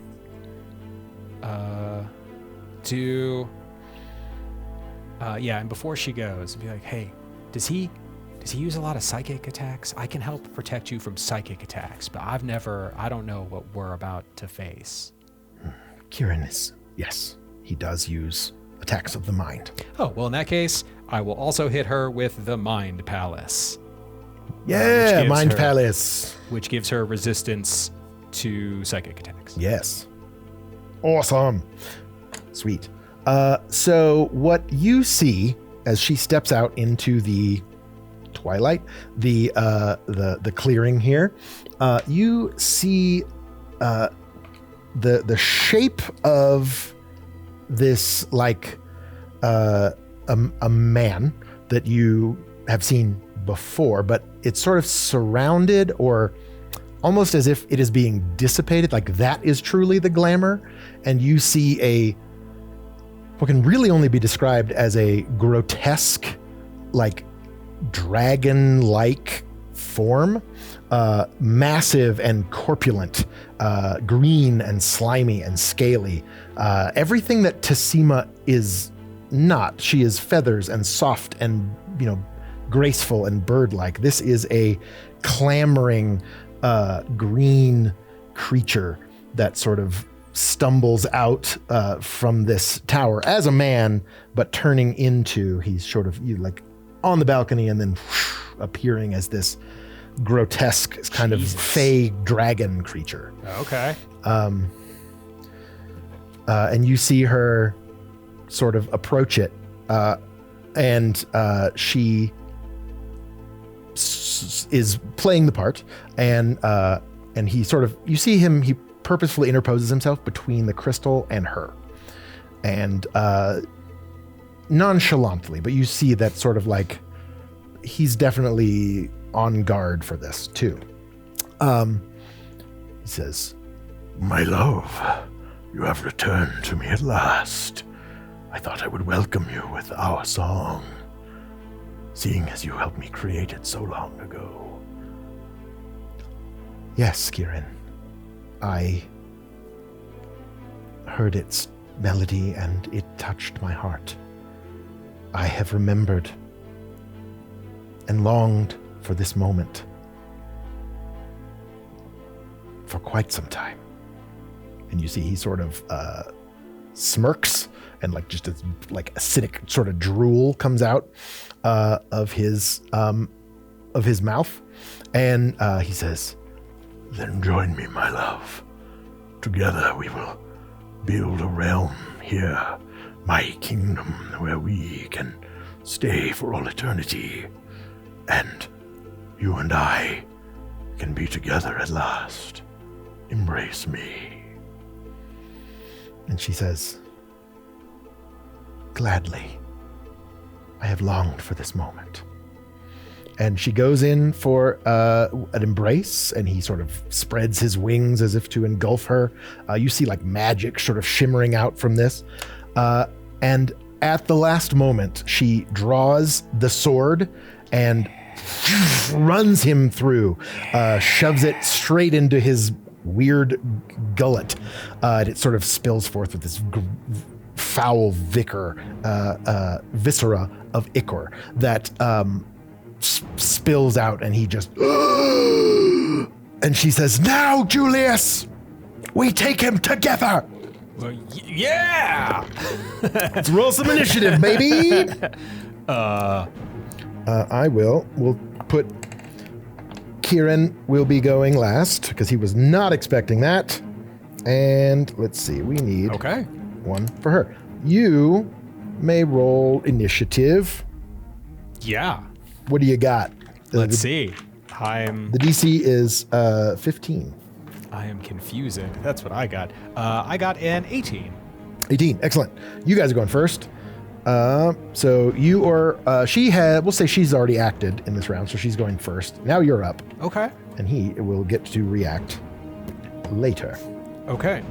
and before she goes, be like, hey, does he use a lot of psychic attacks? I can help protect you from psychic attacks, but I don't know what we're about to face. Kieran yes, he does use attacks of the mind. Oh, well, in that case, I will also hit her with the Mind Palace. Yeah, Mind Palace. Which gives her resistance to psychic attacks. Yes. Awesome. Sweet. So what you see as she steps out into the twilight, the clearing here, you see the shape of this, like, a man that you have seen before, but it's sort of surrounded, or almost as if it is being dissipated. Like, that is truly the glamour, and you see what can really only be described as a grotesque, like, dragon-like form, massive and corpulent, green and slimy and scaly, everything that Tesima is not. She is feathers and soft and, graceful and bird-like. This is a clamoring green creature that sort of stumbles out from this tower as a man, but turning into, he's sort of like on the balcony and then appearing as this grotesque kind of fey dragon creature. Okay. And you see her sort of approach it, and she is playing the part, and he sort of, you see him, he purposefully interposes himself between the crystal and her, and nonchalantly, but you see that sort of like he's definitely on guard for this too. He says, "My love, you have returned to me at last. I thought I would welcome you with our song, seeing as you helped me create it so long ago." "Yes, Kieran. I heard its melody and it touched my heart. I have remembered and longed for this moment for quite some time. And you see he sort of smirks, and like just a acidic sort of drool comes out of his mouth, and he says, "Then join me, my love. Together we will build a realm here, my kingdom, where we can stay for all eternity, and you and I can be together at last. Embrace me." And she says, "Gladly. I have longed for this moment." And she goes in for an embrace, and he sort of spreads his wings as if to engulf her. You see like magic sort of shimmering out from this. And at the last moment, she draws the sword and runs him through, shoves it straight into his weird gullet. And it sort of spills forth with this foul viscera of ichor that spills out, and he just and she says, "Now, Julius, we take him together." Well, yeah. Let's roll some initiative, baby. We'll put Kieran will be going last because he was not expecting that. And let's see, we need one for her. You may roll initiative. Yeah. What do you got? Let's see. The DC is 15. I am confusing. That's what I got. I got an 18. 18, excellent. You guys are going first. So you or we'll say she's already acted in this round, so she's going first. Now you're up. Okay. And he will get to react later. Okay.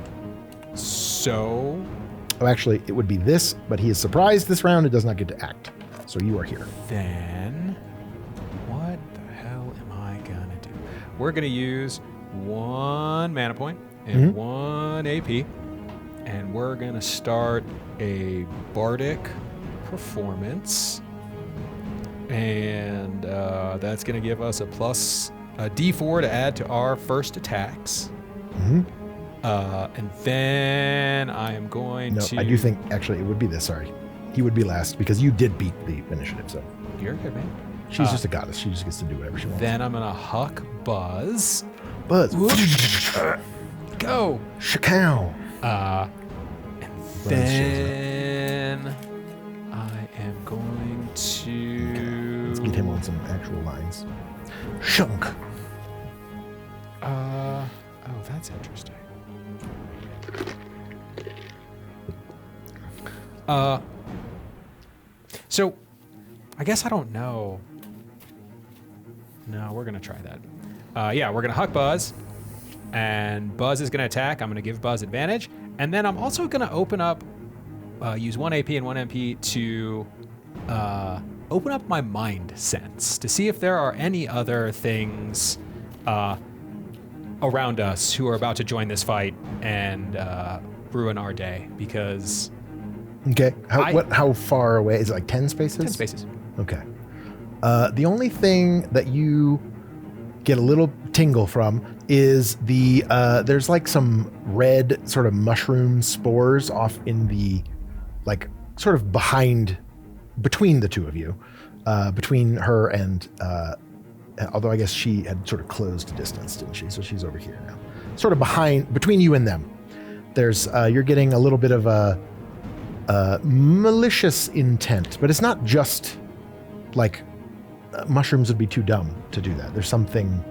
So. Oh, actually, it would be this, but he is surprised this round and does not get to act. So you are here. Then, what the hell am I gonna do? We're gonna use 1 mana point and 1 AP, and we're gonna start a bardic performance, and that's gonna give us a D4 to add to our first attacks. And then I am going to... I do think, actually, it would be this, sorry. He would be last because you did beat the initiative, so. You're good, man. She's just a goddess. She just gets to do whatever she wants. Then I'm going to huck Buzz. Buzz. Go. Shakow. And then I am going to... Okay. Let's get him on some actual lines. Shunk. Oh, that's interesting. So, I guess I don't know. No, we're going to try that. Yeah, we're going to huck Buzz, and Buzz is going to attack. I'm going to give Buzz advantage, and then I'm also going to open up, use 1 AP and 1 MP to open up my mind sense to see if there are any other things around us who are about to join this fight and ruin our day, because... Okay. How far away? Is it like 10 spaces? 10 spaces. Okay. The only thing that you get a little tingle from is there's like some red sort of mushroom spores off in the, like, sort of between the two of you, between her and, although I guess she had sort of closed a distance, didn't she? So she's over here now. Sort of between you and them. There's, you're getting a little bit of a malicious intent, but it's not just like mushrooms would be too dumb to do that. There's something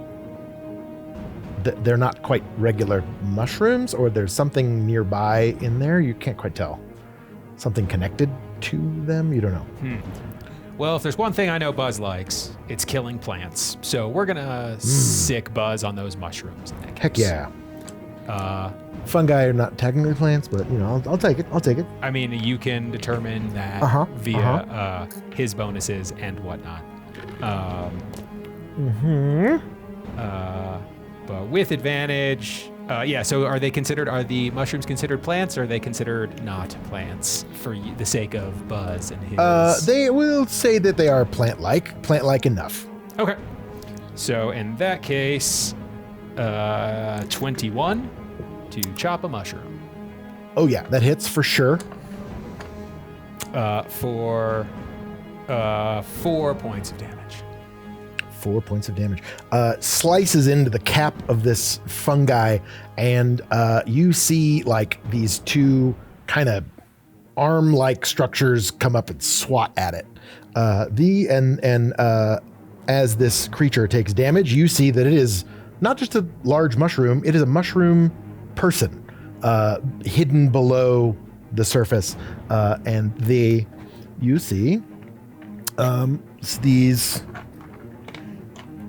that they're not quite regular mushrooms, or there's something nearby in there. You can't quite tell. Something connected to them. You don't know. Well, if there's one thing I know Buzz likes, it's killing plants. So we're gonna sick Buzz on those mushrooms. Heck yeah. Fungi are not technically plants, but you know, I'll take it. I mean, you can determine that via his bonuses and whatnot. But with advantage, Yeah, so are the mushrooms considered plants, or are they considered not plants for the sake of Buzz and his? They will say that they are plant-like enough. Okay. So in that case, 21 to chop a mushroom. Oh yeah, that hits for sure. For 4 points of damage. 4 points of damage. Slices into the cap of this fungi, and you see like these two kind of arm-like structures come up and swat at it. As this creature takes damage, you see that it is not just a large mushroom; it is a mushroom person hidden below the surface, and you see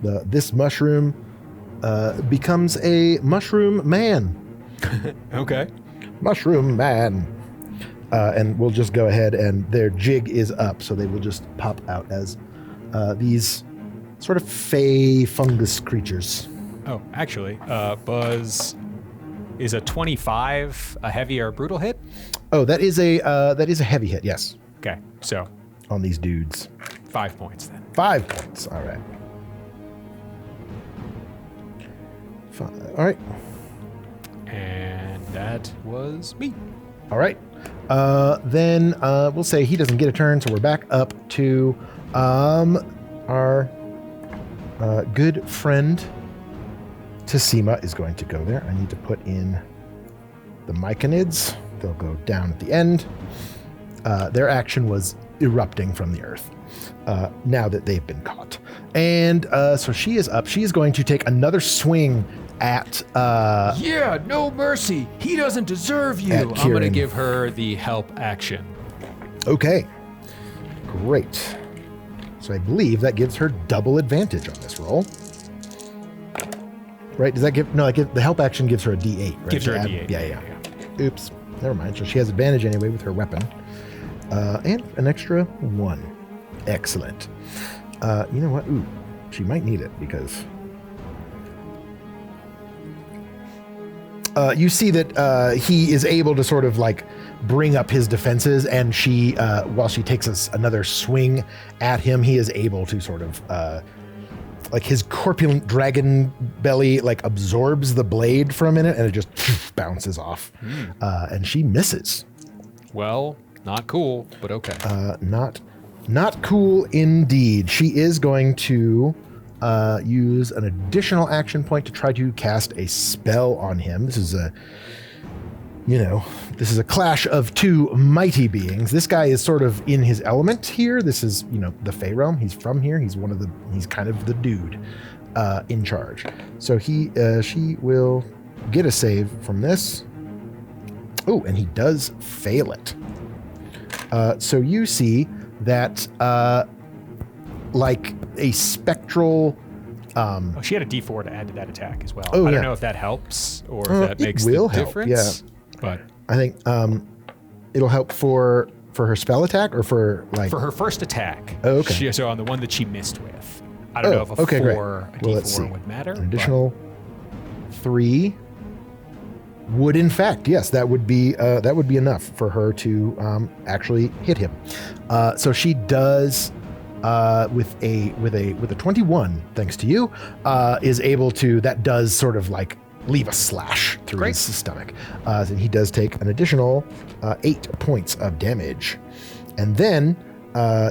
this mushroom becomes a mushroom man. Okay. Mushroom man. And we'll just go ahead, and their jig is up, so they will just pop out as these sort of fey fungus creatures. Oh, actually, Buzz, is a 25 a heavy or brutal hit? Oh, that is a heavy hit, yes. Okay, so On these dudes. 5 points then. 5 points, all right. All right. And that was me. All right. Then we'll say he doesn't get a turn, so we're back up to our good friend Tesima is going to go there. I need to put in the myconids. They'll go down at the end. Their action was erupting from the earth now that they've been caught. And so she is up. She is going to take another swing at... yeah, no mercy. He doesn't deserve you. I'm going to give her the help action. Okay. Great. So I believe that gives her double advantage on this roll. Right? Does that give... No, the help action gives her a D8, right? Gives her a D8. Yeah. Oops. Never mind. So she has advantage anyway with her weapon. And an extra 1. Excellent. You know what? Ooh, she might need it because... you see that he is able to sort of like bring up his defenses, and she, while she takes another swing at him, he is able to sort of, like his corpulent dragon belly like absorbs the blade for a minute, and it just bounces off, and she misses. Well, not cool, but okay. Not cool indeed. She is going to use an additional action point to try to cast a spell on him. This is a clash of two mighty beings. This guy is sort of in his element here. This is, the Fey realm. He's from here. He's kind of the dude in charge. So she will get a save from this. Oh, and he does fail it. So you see that like a spectral... she had a D4 to add to that attack as well. Oh, I don't know if that helps or if that makes the difference. Yeah. But I think it'll help for her spell attack or for like... For her first attack. Oh, okay. So on the one that she missed with. I don't know if a D4 would matter. An additional 3 would in fact, yes, that would be enough for her to actually hit him. So she does... with a 21, thanks to you, is able to, that does sort of like leave a slash through his stomach. And he does take an additional 8 points of damage. And then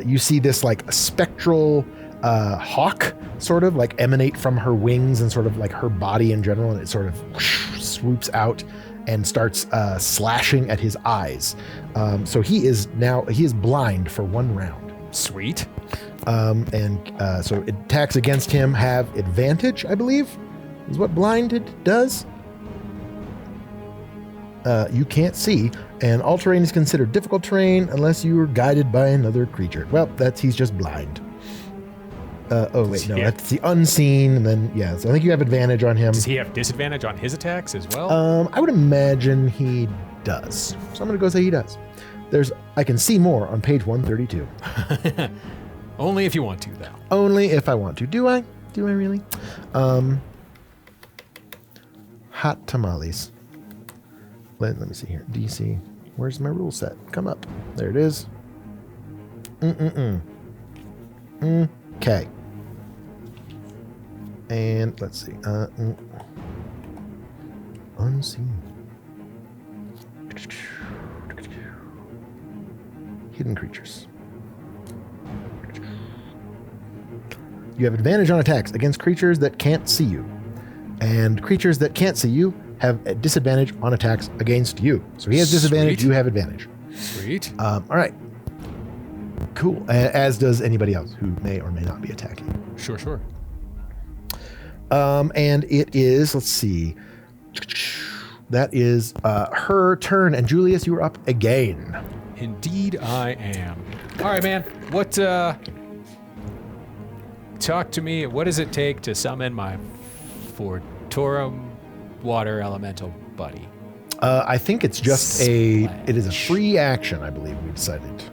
you see this like spectral hawk sort of like emanate from her wings and sort of like her body in general, and it sort of swoops out and starts slashing at his eyes. So he is blind for 1 round. Sweet. So attacks against him have advantage, I believe, is what blinded does. You can't see, and all terrain is considered difficult terrain unless you are guided by another creature. Well, he's just blind. That's the unseen, and then, so I think you have advantage on him. Does he have disadvantage on his attacks as well? I would imagine he does. So I'm going to go say he does. I can see more on page 132. Only if you want to, though. Only if I want to. Do I? Do I really? Hot tamales. Let me see here. DC. Where's my rule set? Come up. There it is. Okay. And let's see. Unseen. Hidden creatures. You have advantage on attacks against creatures that can't see you. And creatures that can't see you have a disadvantage on attacks against you. So he has disadvantage, you have advantage. Sweet. All right. Cool. As does anybody else who may or may not be attacking. Sure. And it is, let's see. That is her turn. And Julius, you are up again. Indeed I am. All right, man. What, talk to me. What does it take to summon my Fortorum water elemental buddy? I think it's just it is a free action, I believe we decided.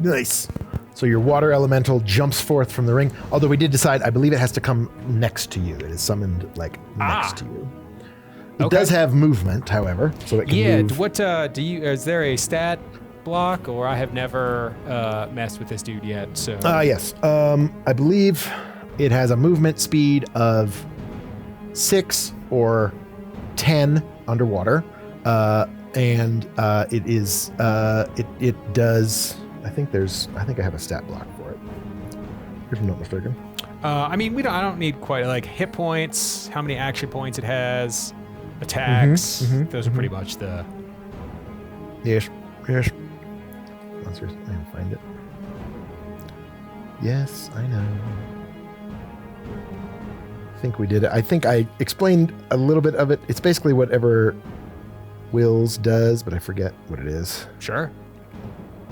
Nice. So your water elemental jumps forth from the ring. Although we did decide, I believe it has to come next to you. It is summoned like next to you. It does have movement, however, so it can move. What do you? Is there a stat block, or I have never messed with this dude yet? So yes, I believe it has a movement speed of 6 or 10 underwater, and it is it does. I think I have a stat block for it, if I'm not mistaken. I mean, I don't need quite like hit points, how many action points it has, attacks. Those are pretty much the. Yes. Let's see, I can find it. Yes, I know. I think we did it. I think I explained a little bit of it. It's basically whatever Wills does, but I forget what it is. Sure.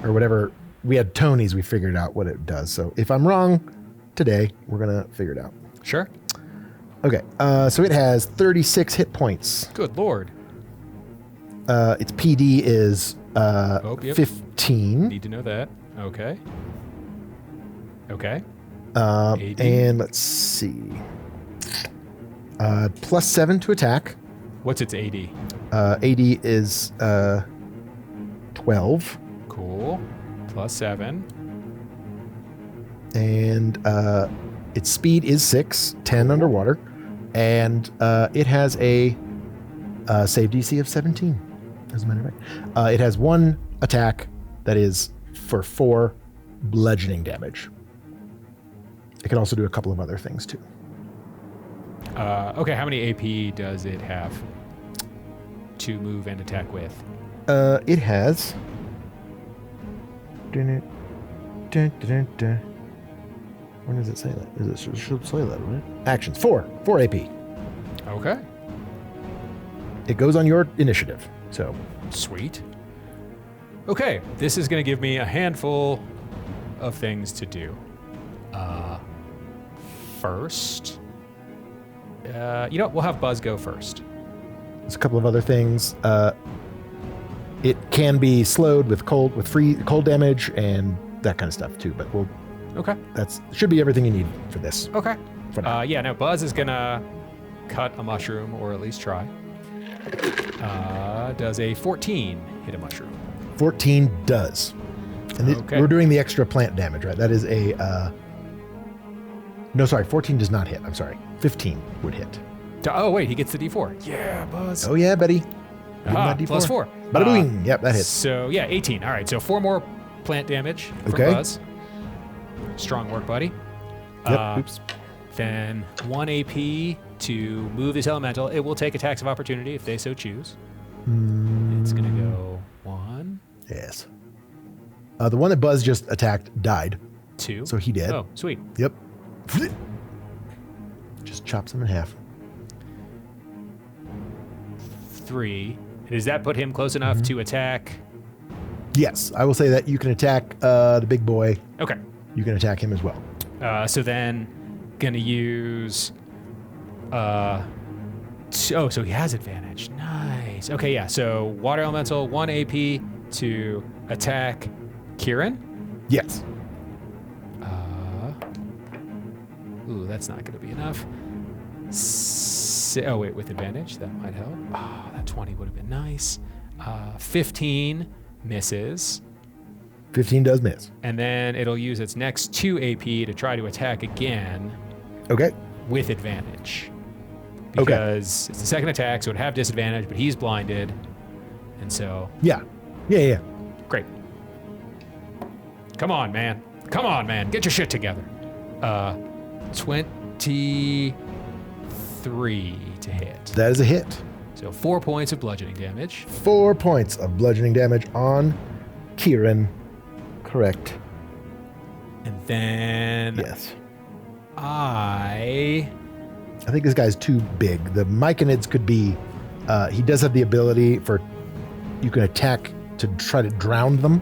Or whatever. We had Tony's, we figured out what it does. So if I'm wrong today, we're going to figure it out. Sure. Okay. So it has 36 hit points. Good Lord. Its PD is 15. Need to know that. Okay. And let's see. +7 to attack. What's its AD? AD is 12. Cool. +7. And its speed is 6, 10 underwater. And it has a save DC of 17. As a matter of fact. It has one attack that is for 4 bludgeoning damage. It can also do a couple of other things too. Okay, how many AP does it have to move and attack with? It has. When does it say that? It should say that, right? Actions 4 AP. Okay. It goes on your initiative. So sweet. Okay, this is going to give me a handful of things to do. First, we'll have Buzz go first. There's a couple of other things. It can be slowed with free cold damage and that kind of stuff too. But that should be everything you need for this. Okay. For now. Now Buzz is gonna cut a mushroom, or at least try. Does a 14 hit a mushroom? 14 does. And we're doing the extra plant damage, right? That is no, sorry, 14 does not hit. I'm sorry. 15 would hit. Oh, wait, he gets the D4. Yeah, Buzz. Oh, yeah, buddy. +4. Bada boing. Yep, that hits. So, 18. All right, so 4 more plant damage from Buzz. Strong work, buddy. Yep, oops. Then 1 AP to move this elemental. It will take attacks of opportunity if they so choose. It's going to go 1. Yes. The one that Buzz just attacked died. 2. So he did. Oh, sweet. Yep. Just chops him in half. 3. Does that put him close enough to attack? Yes, I will say that you can attack the big boy. Okay. You can attack him as well. So then, gonna use. So he has advantage. Nice. Okay, yeah. So water elemental, 1 AP to attack Kieran. Yes. Ooh, that's not going to be enough. Oh, wait, with advantage, that might help. Oh, that 20 would have been nice. 15 misses. 15 does miss. And then it'll use its next 2 AP to try to attack again. Okay. With advantage. Okay. Because it's the second attack, so it'd have disadvantage, but he's blinded. And so... Yeah. Great. Come on, man. Come on, man. Get your shit together. 23 to hit. That is a hit. So 4 points of bludgeoning damage. 4 points of bludgeoning damage on Kieran. Correct. And then... Yes. I think this guy's too big. The Myconids could be... he does have the ability for... You can attack to try to drown them.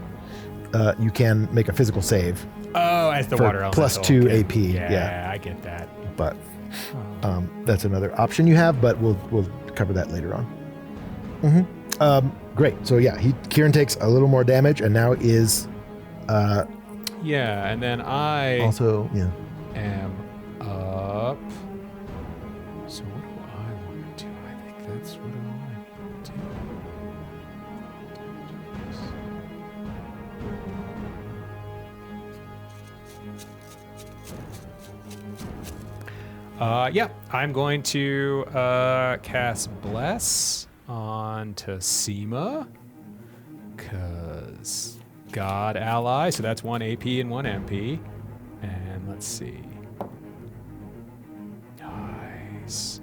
You can make a physical save. Oh, as the water elemental. Plus 2 okay. AP. Yeah, I get that. But that's another option you have, but we'll cover that later on. Great. So yeah, Kieran takes a little more damage and now is... yeah, and then I also am up. So what do I want to do? I think that's what I want to do. Yeah, I'm going to cast Bless on Tesima, because God ally, so that's 1 AP and 1 MP. And let's see. Nice.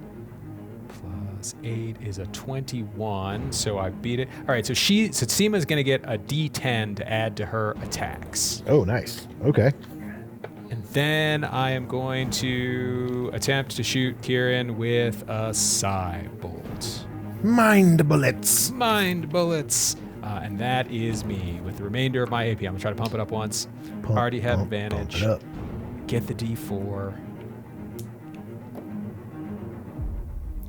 Plus 8 is a 21, so I beat it. All right, so Tesima's going to get a D10 to add to her attacks. Oh, nice. Okay. And then I am going to attempt to shoot Kieran with a Psy Bolt. Mind bullets. Mind bullets. And that is me with the remainder of my AP. I'm going to try to pump it up once. Already have advantage. Pump it up. Get the D4.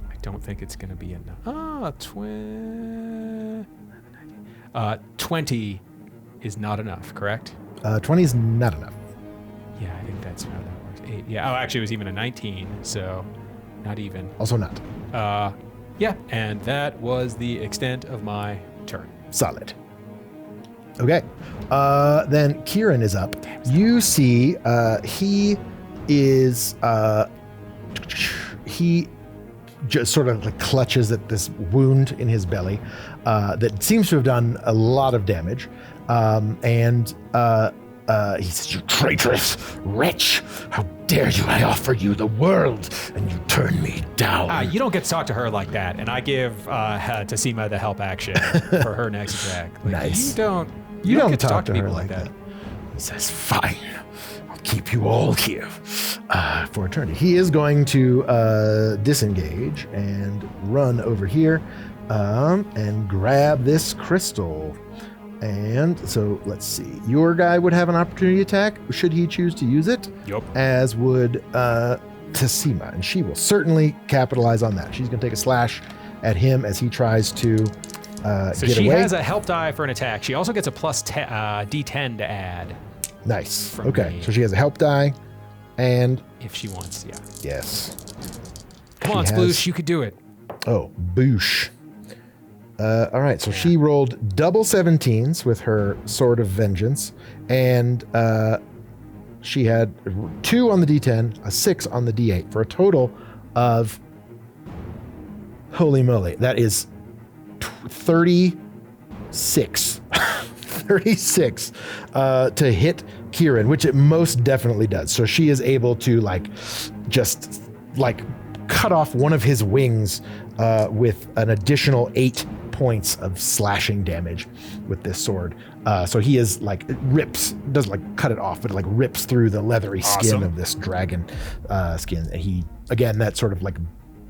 I don't think it's going to be enough. 20 is not enough, correct? 20 is not enough. Yeah, I think that's how that works. 8. Yeah. Oh, actually, it was even a 19, so not even. Also not. Yeah, and that was the extent of my turn. Solid. Okay. Then Kieran is up. You see, he is, he just sort of like clutches at this wound in his belly that seems to have done a lot of damage. And he says, "You traitorous wretch! How dare you! I offer you the world, and you turn me down." You don't get to talk to her like that, and I give Tesima the help action for her next attack. Like, nice. You don't get to talk to her people like that. He says, "Fine, I'll keep you all here for eternity." He is going to disengage and run over here and grab this crystal. And so let's see. Your guy would have an opportunity attack should he choose to use it. Yep. As would Tesima, and she will certainly capitalize on that. She's going to take a slash at him as he tries to get away. So she has a help die for an attack. She also gets a plus D10 to add. Nice. Okay. So she has a help die, and if she wants, yeah. Yes. Come on, Sploosh, you could do it. Oh, boosh. All right, so she rolled double 17s with her Sword of Vengeance, and she had 2 on the D10, a 6 on the D8, for a total of, holy moly, that is 36. 36 to hit Kieran, which it most definitely does. So she is able to just cut off one of his wings with an additional 8 points of slashing damage with this sword. So he is doesn't cut it off, but rips through the leathery skin of this dragon skin. And he, again, that sort of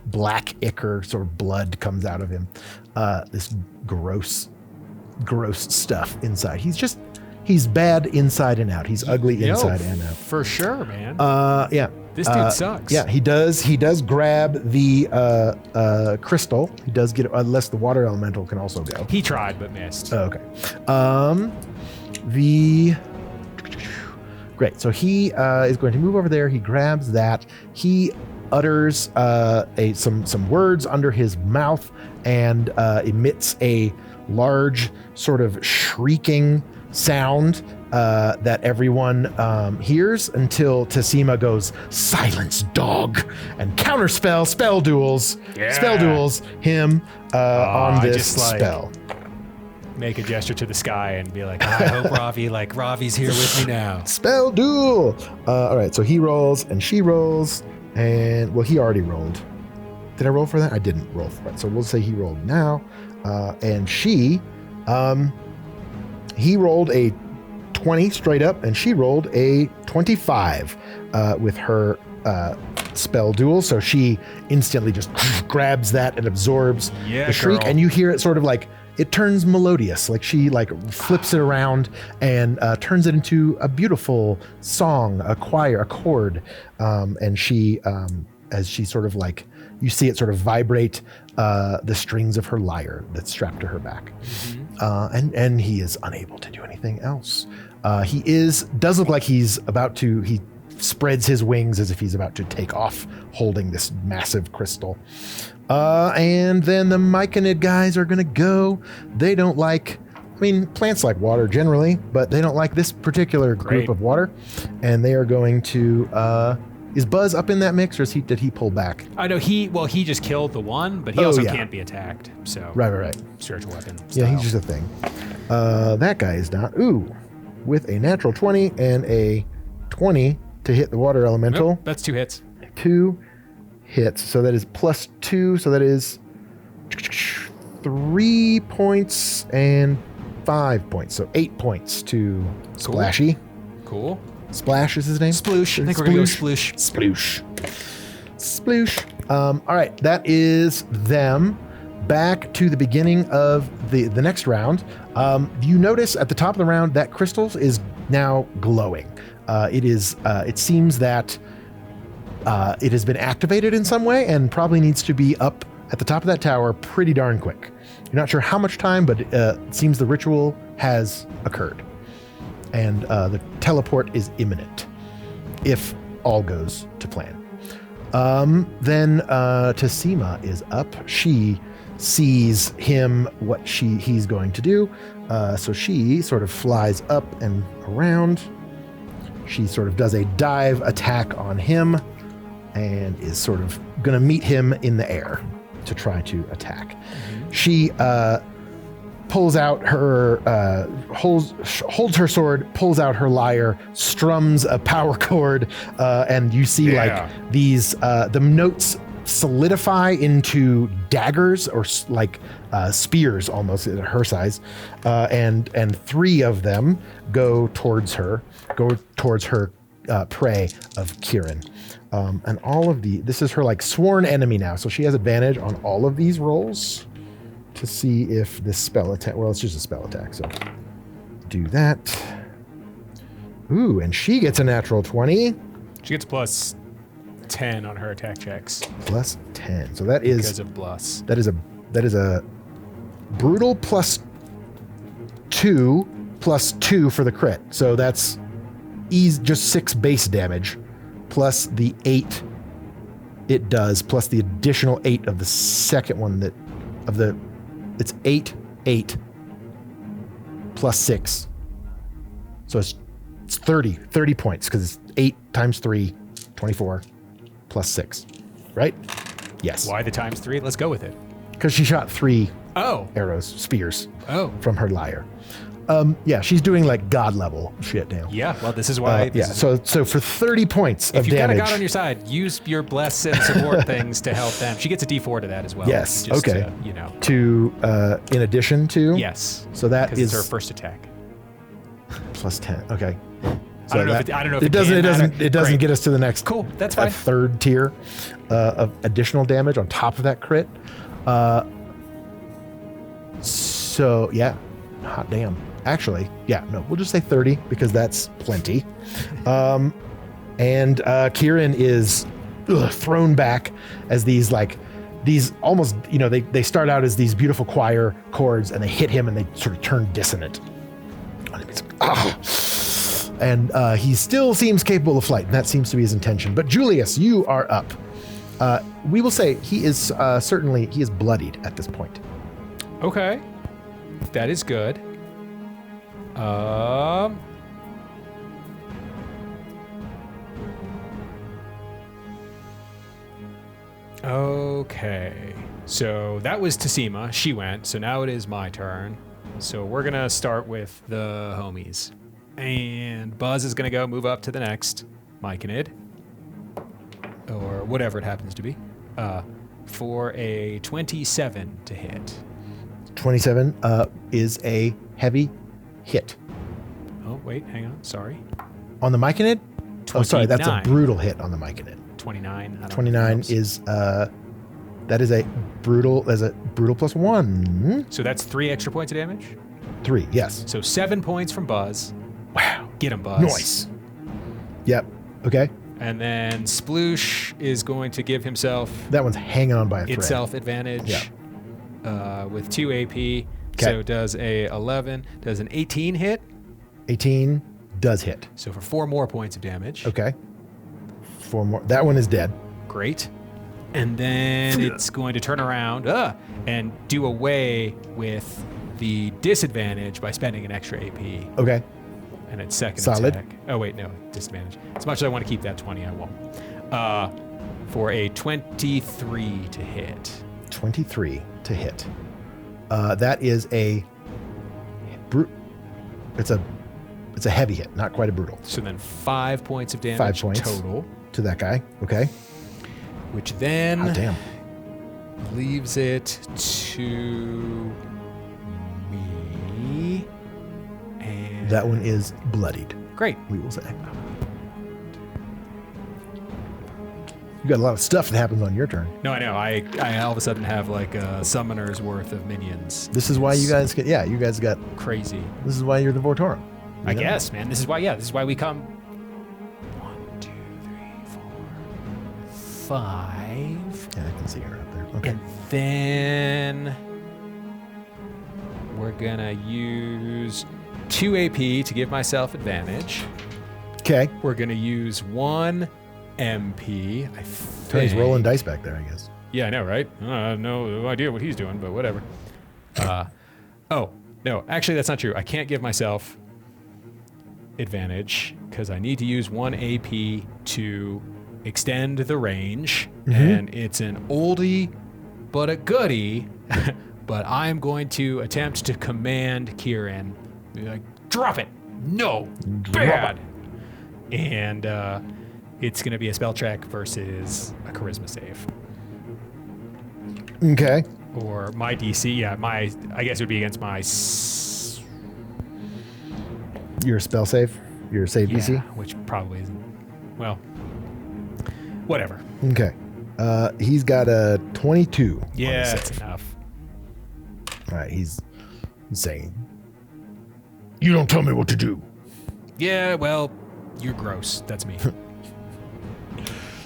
black ichor sort of blood comes out of him. This gross stuff inside. He's bad inside and out. He's ugly inside and out. For sure, man. Yeah. This dude sucks. Yeah, he does grab the crystal. He does get it, unless the water elemental can also go. He tried but missed. Okay. Great. So he is going to move over there. He grabs that. He utters some words under his mouth and emits a large sort of shrieking sound that everyone hears until Tesima goes, "Silence, dog!" and counterspell, spell duels him on this spell. Make a gesture to the sky and be like, I hope Ravi's here with me now. Spell duel. All right, so he rolls and she rolls, and well, he already rolled. Did I roll for that? I didn't roll for it. So we'll say he rolled now, and he rolled a 20 straight up, and she rolled a 25 with her spell duel. So she instantly just grabs that and absorbs the shriek, girl. and you hear it sort of like. It turns melodious, like she flips it around and turns it into a beautiful song, a choir, a chord. And she, as she sort of you see it sort of vibrate the strings of her lyre that's strapped to her back. Mm-hmm. And he is unable to do anything else. He does look like he spreads his wings as if he's about to take off holding this massive crystal. And then the myconid guys are going to go. They don't plants like water generally, but they don't like this particular group of water. And they are going to, is Buzz up in that mix, or did he pull back? I know he just killed the one, but he also can't be attacked. So Right. Spiritual weapon Yeah, style. he's just a thing. That guy is not. Ooh, with a natural 20 and a 20 to hit the water elemental. Nope, that's 2 hits. 2 hits. So that is +2. So that is 3 points and 5 points. So 8 points to Splashy. Cool. Splash is his name? Sploosh. I think we're going to go Sploosh. Sploosh. All right. That is them. Back to the beginning of the next round. You notice at the top of the round that crystals is now glowing. It seems that it has been activated in some way and probably needs to be up at the top of that tower pretty darn quick. You're not sure how much time, but it seems the ritual has occurred. And the teleport is imminent, if all goes to plan. Then Tesima is up. She sees him, what he's going to do. So she sort of flies up and around. She sort of does a dive attack on him and is sort of going to meet him in the air to try to attack. Mm-hmm. She pulls out her, holds her sword, pulls out her lyre, strums a power chord, and you see these, the notes solidify into daggers or spears almost at her size, and 3 of them go towards her prey of Kieran. And all of this is her sworn enemy now, so she has advantage on all of these rolls to see if this spell attack, well, it's just a spell attack, so do that. Ooh, and she gets a natural 20. She gets +10 on her attack checks. +10. So that is because of plus. That is a brutal +2 for the crit. So that's just 6 base damage plus the 8 it does, plus the additional 8 of the second one it's 8 plus 6. So it's 30 points because it's 8 times 3, 24 plus 6, right? Yes. Why the times 3? Let's go with it. Because she shot 3 arrows, spears from her lyre. She's doing god level shit now. Yeah, well, this is why. So for 30 points of damage. If you've got a god on your side, use your bless and support things to help them. She gets a D4 to that as well. Yes. Just okay. In addition to. Yes. So that is her first attack. +10. Okay. So I don't know if it doesn't get us to the next. Cool. That's fine. Third tier of additional damage on top of that crit. So yeah, hot damn. Actually, yeah, no, we'll just say 30 because that's plenty. And Kieran is thrown back as these almost, they start out as these beautiful choir chords and they hit him and they sort of turn dissonant. And he still seems capable of flight, and that seems to be his intention. But Julius, you are up. We will say he is certainly bloodied at this point. Okay. That is good. Okay. So that was Tesima. She went. So now it is my turn. So we're going to start with the homies. And Buzz is going to move up to the next Myconid. Or whatever it happens to be. For a 27 to hit. 27 is a heavy hit. Oh, wait, hang on. Sorry. On the Myconid? Oh, sorry, that's a 29. brutal hit on the Myconid. 29. I don't know 29 if it is that is a brutal plus 1. So that's 3 extra points of damage? 3, yes. So 7 points from Buzz. Wow. Get him, Buzz. Nice. Yep. Okay. And then Sploosh is going to give himself That one's hanging on by a thread. itself advantage with 2 AP. Okay. So does a 11, does an 18 hit. 18 does hit. So for 4 more points of damage. Okay. 4 more. That one is dead. Great. And then it's going to turn around and do away with the disadvantage by spending an extra AP. Okay. And its second Solid. attack. Oh, wait, no. Disadvantage. As much as I want to keep that 20, I won't. For a 23 to hit. 23 to hit. That is a... It's a heavy hit, not quite a brutal. So then 5 points of damage 5 points. total. To that guy. Okay. Which then Oh, damn. leaves it to me. And That one is bloodied, great. we will say. You got a lot of stuff that happens on your turn. No, I know. I all of a sudden have like a summoner's worth of minions. This is why you guys get, you guys got, Crazy. this is why you're the Vortorum. I guess, man. This is why we come. 1, 2, 3, 4, 5. Yeah, I can see her up there. Okay. And then we're gonna use 2 AP to give myself advantage. Okay. We're gonna use 1 MP. I think. Tony's rolling dice back there, I guess. Yeah, I know, right? I have no idea what he's doing, but whatever. Oh, no, actually that's not true. I can't give myself advantage because I need to use 1 AP to extend the range, and it's an oldie but a goodie. But I'm going to attempt to command Kieran, be like, drop it, no, bad, and it's going to be a spell check versus a charisma save. Okay. Or my DC, I guess it would be against my Your spell save? Your save DC? which probably isn't. Well, whatever. Okay. He's got a 22. on Yeah, his that's save. enough. All right, he's saying, "You don't tell me what to do." Yeah, well, you're gross. That's me.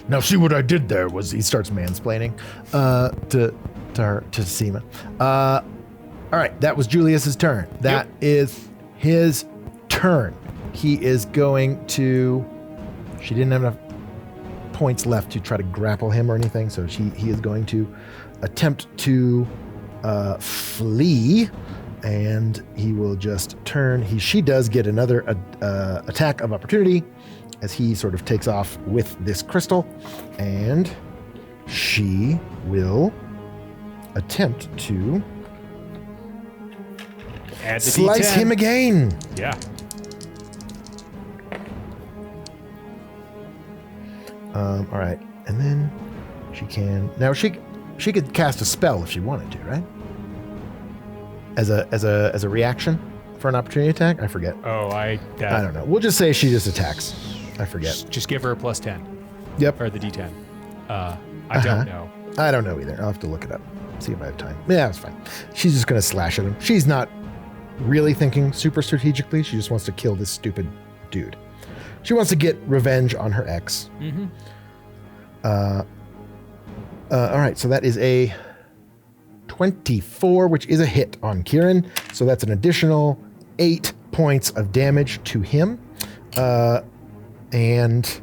Now, see what I did there was he starts mansplaining to Tesima. All right, that was Julius's turn. That is his turn. He is going to. She didn't have enough points left to try to grapple him or anything, so he is going to attempt to flee, and he will just turn. She does get another attack of opportunity as he sort of takes off with this crystal, and she will attempt to Add the slice D10. him again. Yeah. All right, and then she can now she could cast a spell if she wanted to, right? As a reaction for an opportunity attack. I forget. Oh, I don't know. We'll just say she just attacks. I forget. Just give her a +10 Yep. or the D10. I don't know. I don't know either. I'll have to look it up. See if I have time. Yeah, it's fine. She's just gonna slash at him. She's not really thinking super strategically. She just wants to kill this stupid dude. She wants to get revenge on her ex. Mm-hmm. All right, so that is a 24, which is a hit on Kieran. So that's an additional 8 points of damage to him. And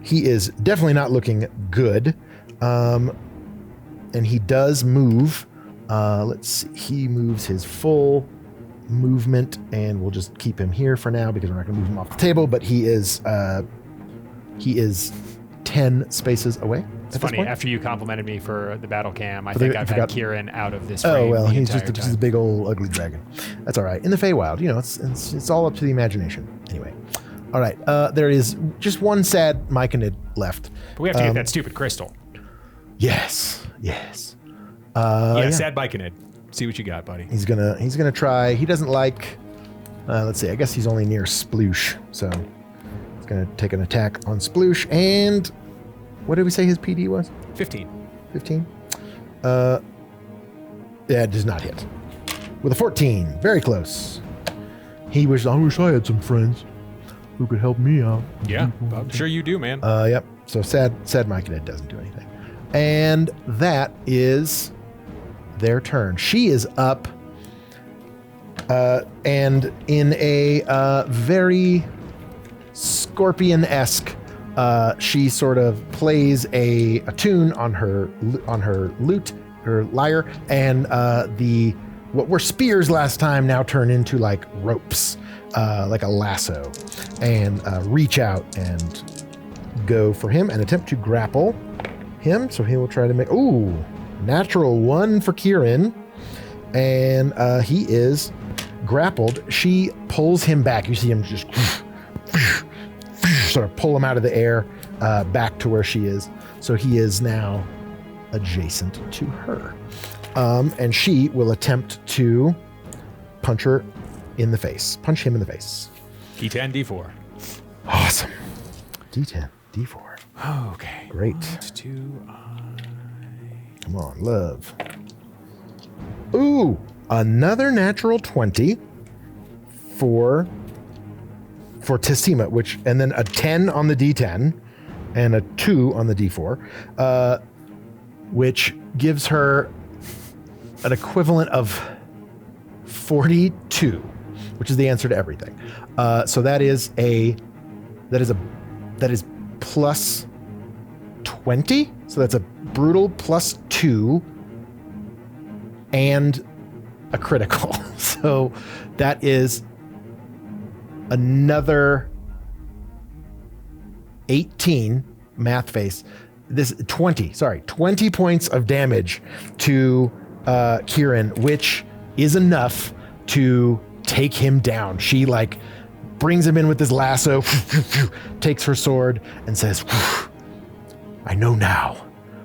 he is definitely not looking good. And he does move. Let's see. He moves his full movement, and we'll just keep him here for now because we're not going to move him off the table. But he is 10 spaces away. It's funny, after you complimented me for the battle cam, I For think the- I've I had forgot- Kieran out of this frame Oh, well, the he's entire just a time. big old ugly dragon. That's all right. In the Feywild, you know, it's all up to the imagination. Anyway. All right. There is just one sad Myconid left. But we have to get that stupid crystal. Yes. Yeah, sad Biconid. See what you got, buddy. He's gonna try. He doesn't like. Let's see. I guess he's only near Sploosh, so he's gonna take an attack on Sploosh. And what did we say his PD was? 15. 15. Yeah, it does not hit. With a 14, very close. I wish I had some friends who could help me out. Yeah, I'm sure you do, man. Yep. So sad Myconid doesn't do anything. And that is their turn. She is up, and in a very Scorpion-esque, she sort of plays a tune on her lute, her lyre, and what were spears last time now turn into like ropes, like a lasso, and reach out and go for him and attempt to grapple him. So he will try to make natural 1 for Kieran, and he is grappled. She pulls him back. You see him just sort of pull him out of the air back to where she is. So he is now adjacent to her, and she will attempt to punch him in the face. D10, D4. Awesome. D10, D4. Okay. Great. 2, Come on, love. Ooh, another natural 20 for Tesima, and then a 10 on the D10 and a 2 on the D4, which gives her an equivalent of 42, which is the answer to everything. So that is plus 20. So that's a brutal plus 2 and a critical. So that is another 18 math face. 20 points of damage to Kieran, which is enough to take him down. She brings him in with this lasso, takes her sword and says, I know now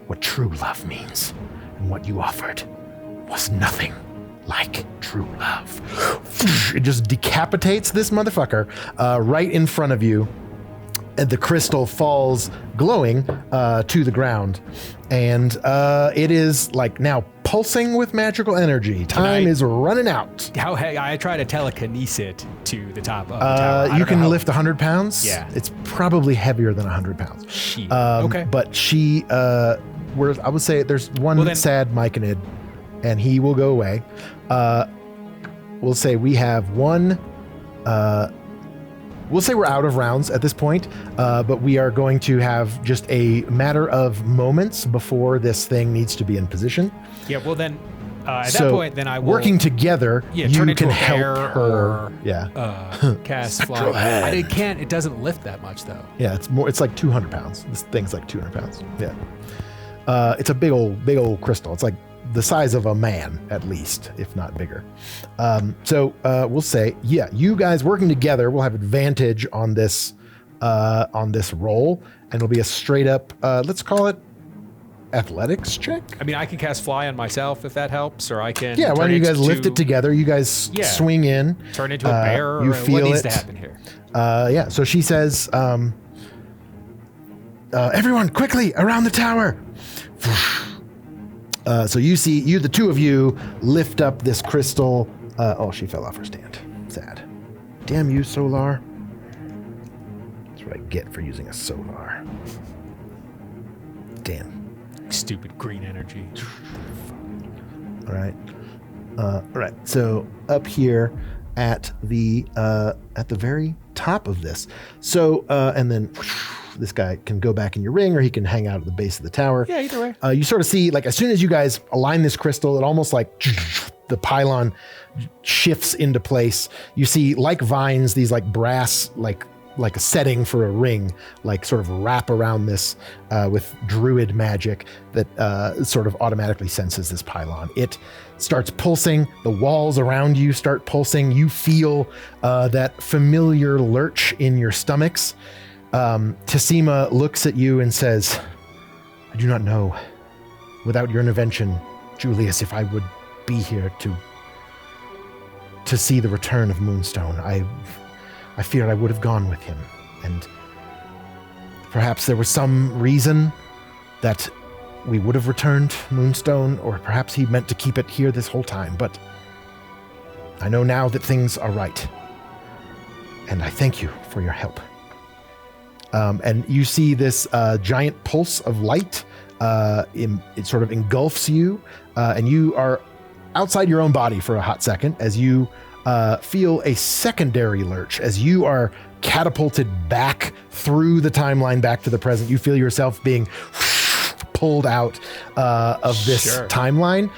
what true love means, and what you offered was nothing like true love. It just decapitates this motherfucker right in front of you, and the crystal falls glowing to the ground, and it is now pulsing with magical energy. Time is running out. I try to telekinesis it to the top of the tower. You can lift 100 pounds. Yeah. It's probably heavier than 100 pounds. Shit. Okay. But she, I would say there's one sad Myconid, and he will go away. We'll say we have one. We'll say we're out of rounds at this point, but we are going to have just a matter of moments before this thing needs to be in position. Yeah, well then, at that point, then I will... Working together, you turn into can a help bear her. Or, cast fly. It doesn't lift that much, though. Yeah, it's like 200 pounds. This thing's like 200 pounds. Yeah. It's a big old crystal. It's like the size of a man, at least, if not bigger. So we'll say, you guys working together will have advantage on this roll, and it'll be a straight up, let's call it athletics check. I mean, I can cast fly on myself if that helps, or I can. Yeah, why don't you guys lift it together? You guys swing in. Turn into a bear. You feel what needs it. to happen here? Yeah. So she says, "Everyone, quickly around the tower." So the two of you lift up this crystal. She fell off her stand. Sad. Damn you, Solar. That's what I get for using a Solar. Damn. Stupid green energy. All right. So up here, at the very top of this. So, and then this guy can go back in your ring, or he can hang out at the base of the tower. Yeah, either way. You sort of see, like, as soon as you guys align this crystal, it almost like the pylon shifts into place. You see, like vines, these like brass, like a setting for a ring, like sort of wrap around this with druid magic that sort of automatically senses this pylon. It starts pulsing. The walls around you start pulsing. You feel that familiar lurch in your stomachs. Tesima looks at you and says, I do not know, without your intervention, Julius, if I would be here to see the return of Moonstone. I fear I would have gone with him, and perhaps there was some reason that we would have returned Moonstone, or perhaps he meant to keep it here this whole time, but I know now that things are right, and I thank you for your help. And you see this giant pulse of light. It sort of engulfs you, and you are outside your own body for a hot second as you feel a secondary lurch. As you are catapulted back through the timeline, back to the present, you feel yourself being pulled out of this timeline,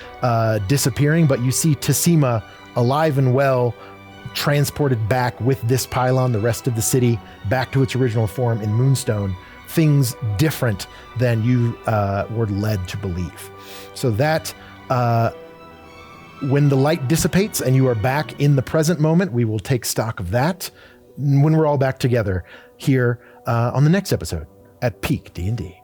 disappearing, but you see Tesima alive and well, transported back with this pylon, the rest of the city, back to its original form in Moonstone. Things different than you were led to believe. So that, when the light dissipates and you are back in the present moment, we will take stock of that when we're all back together here on the next episode at PeakD&D.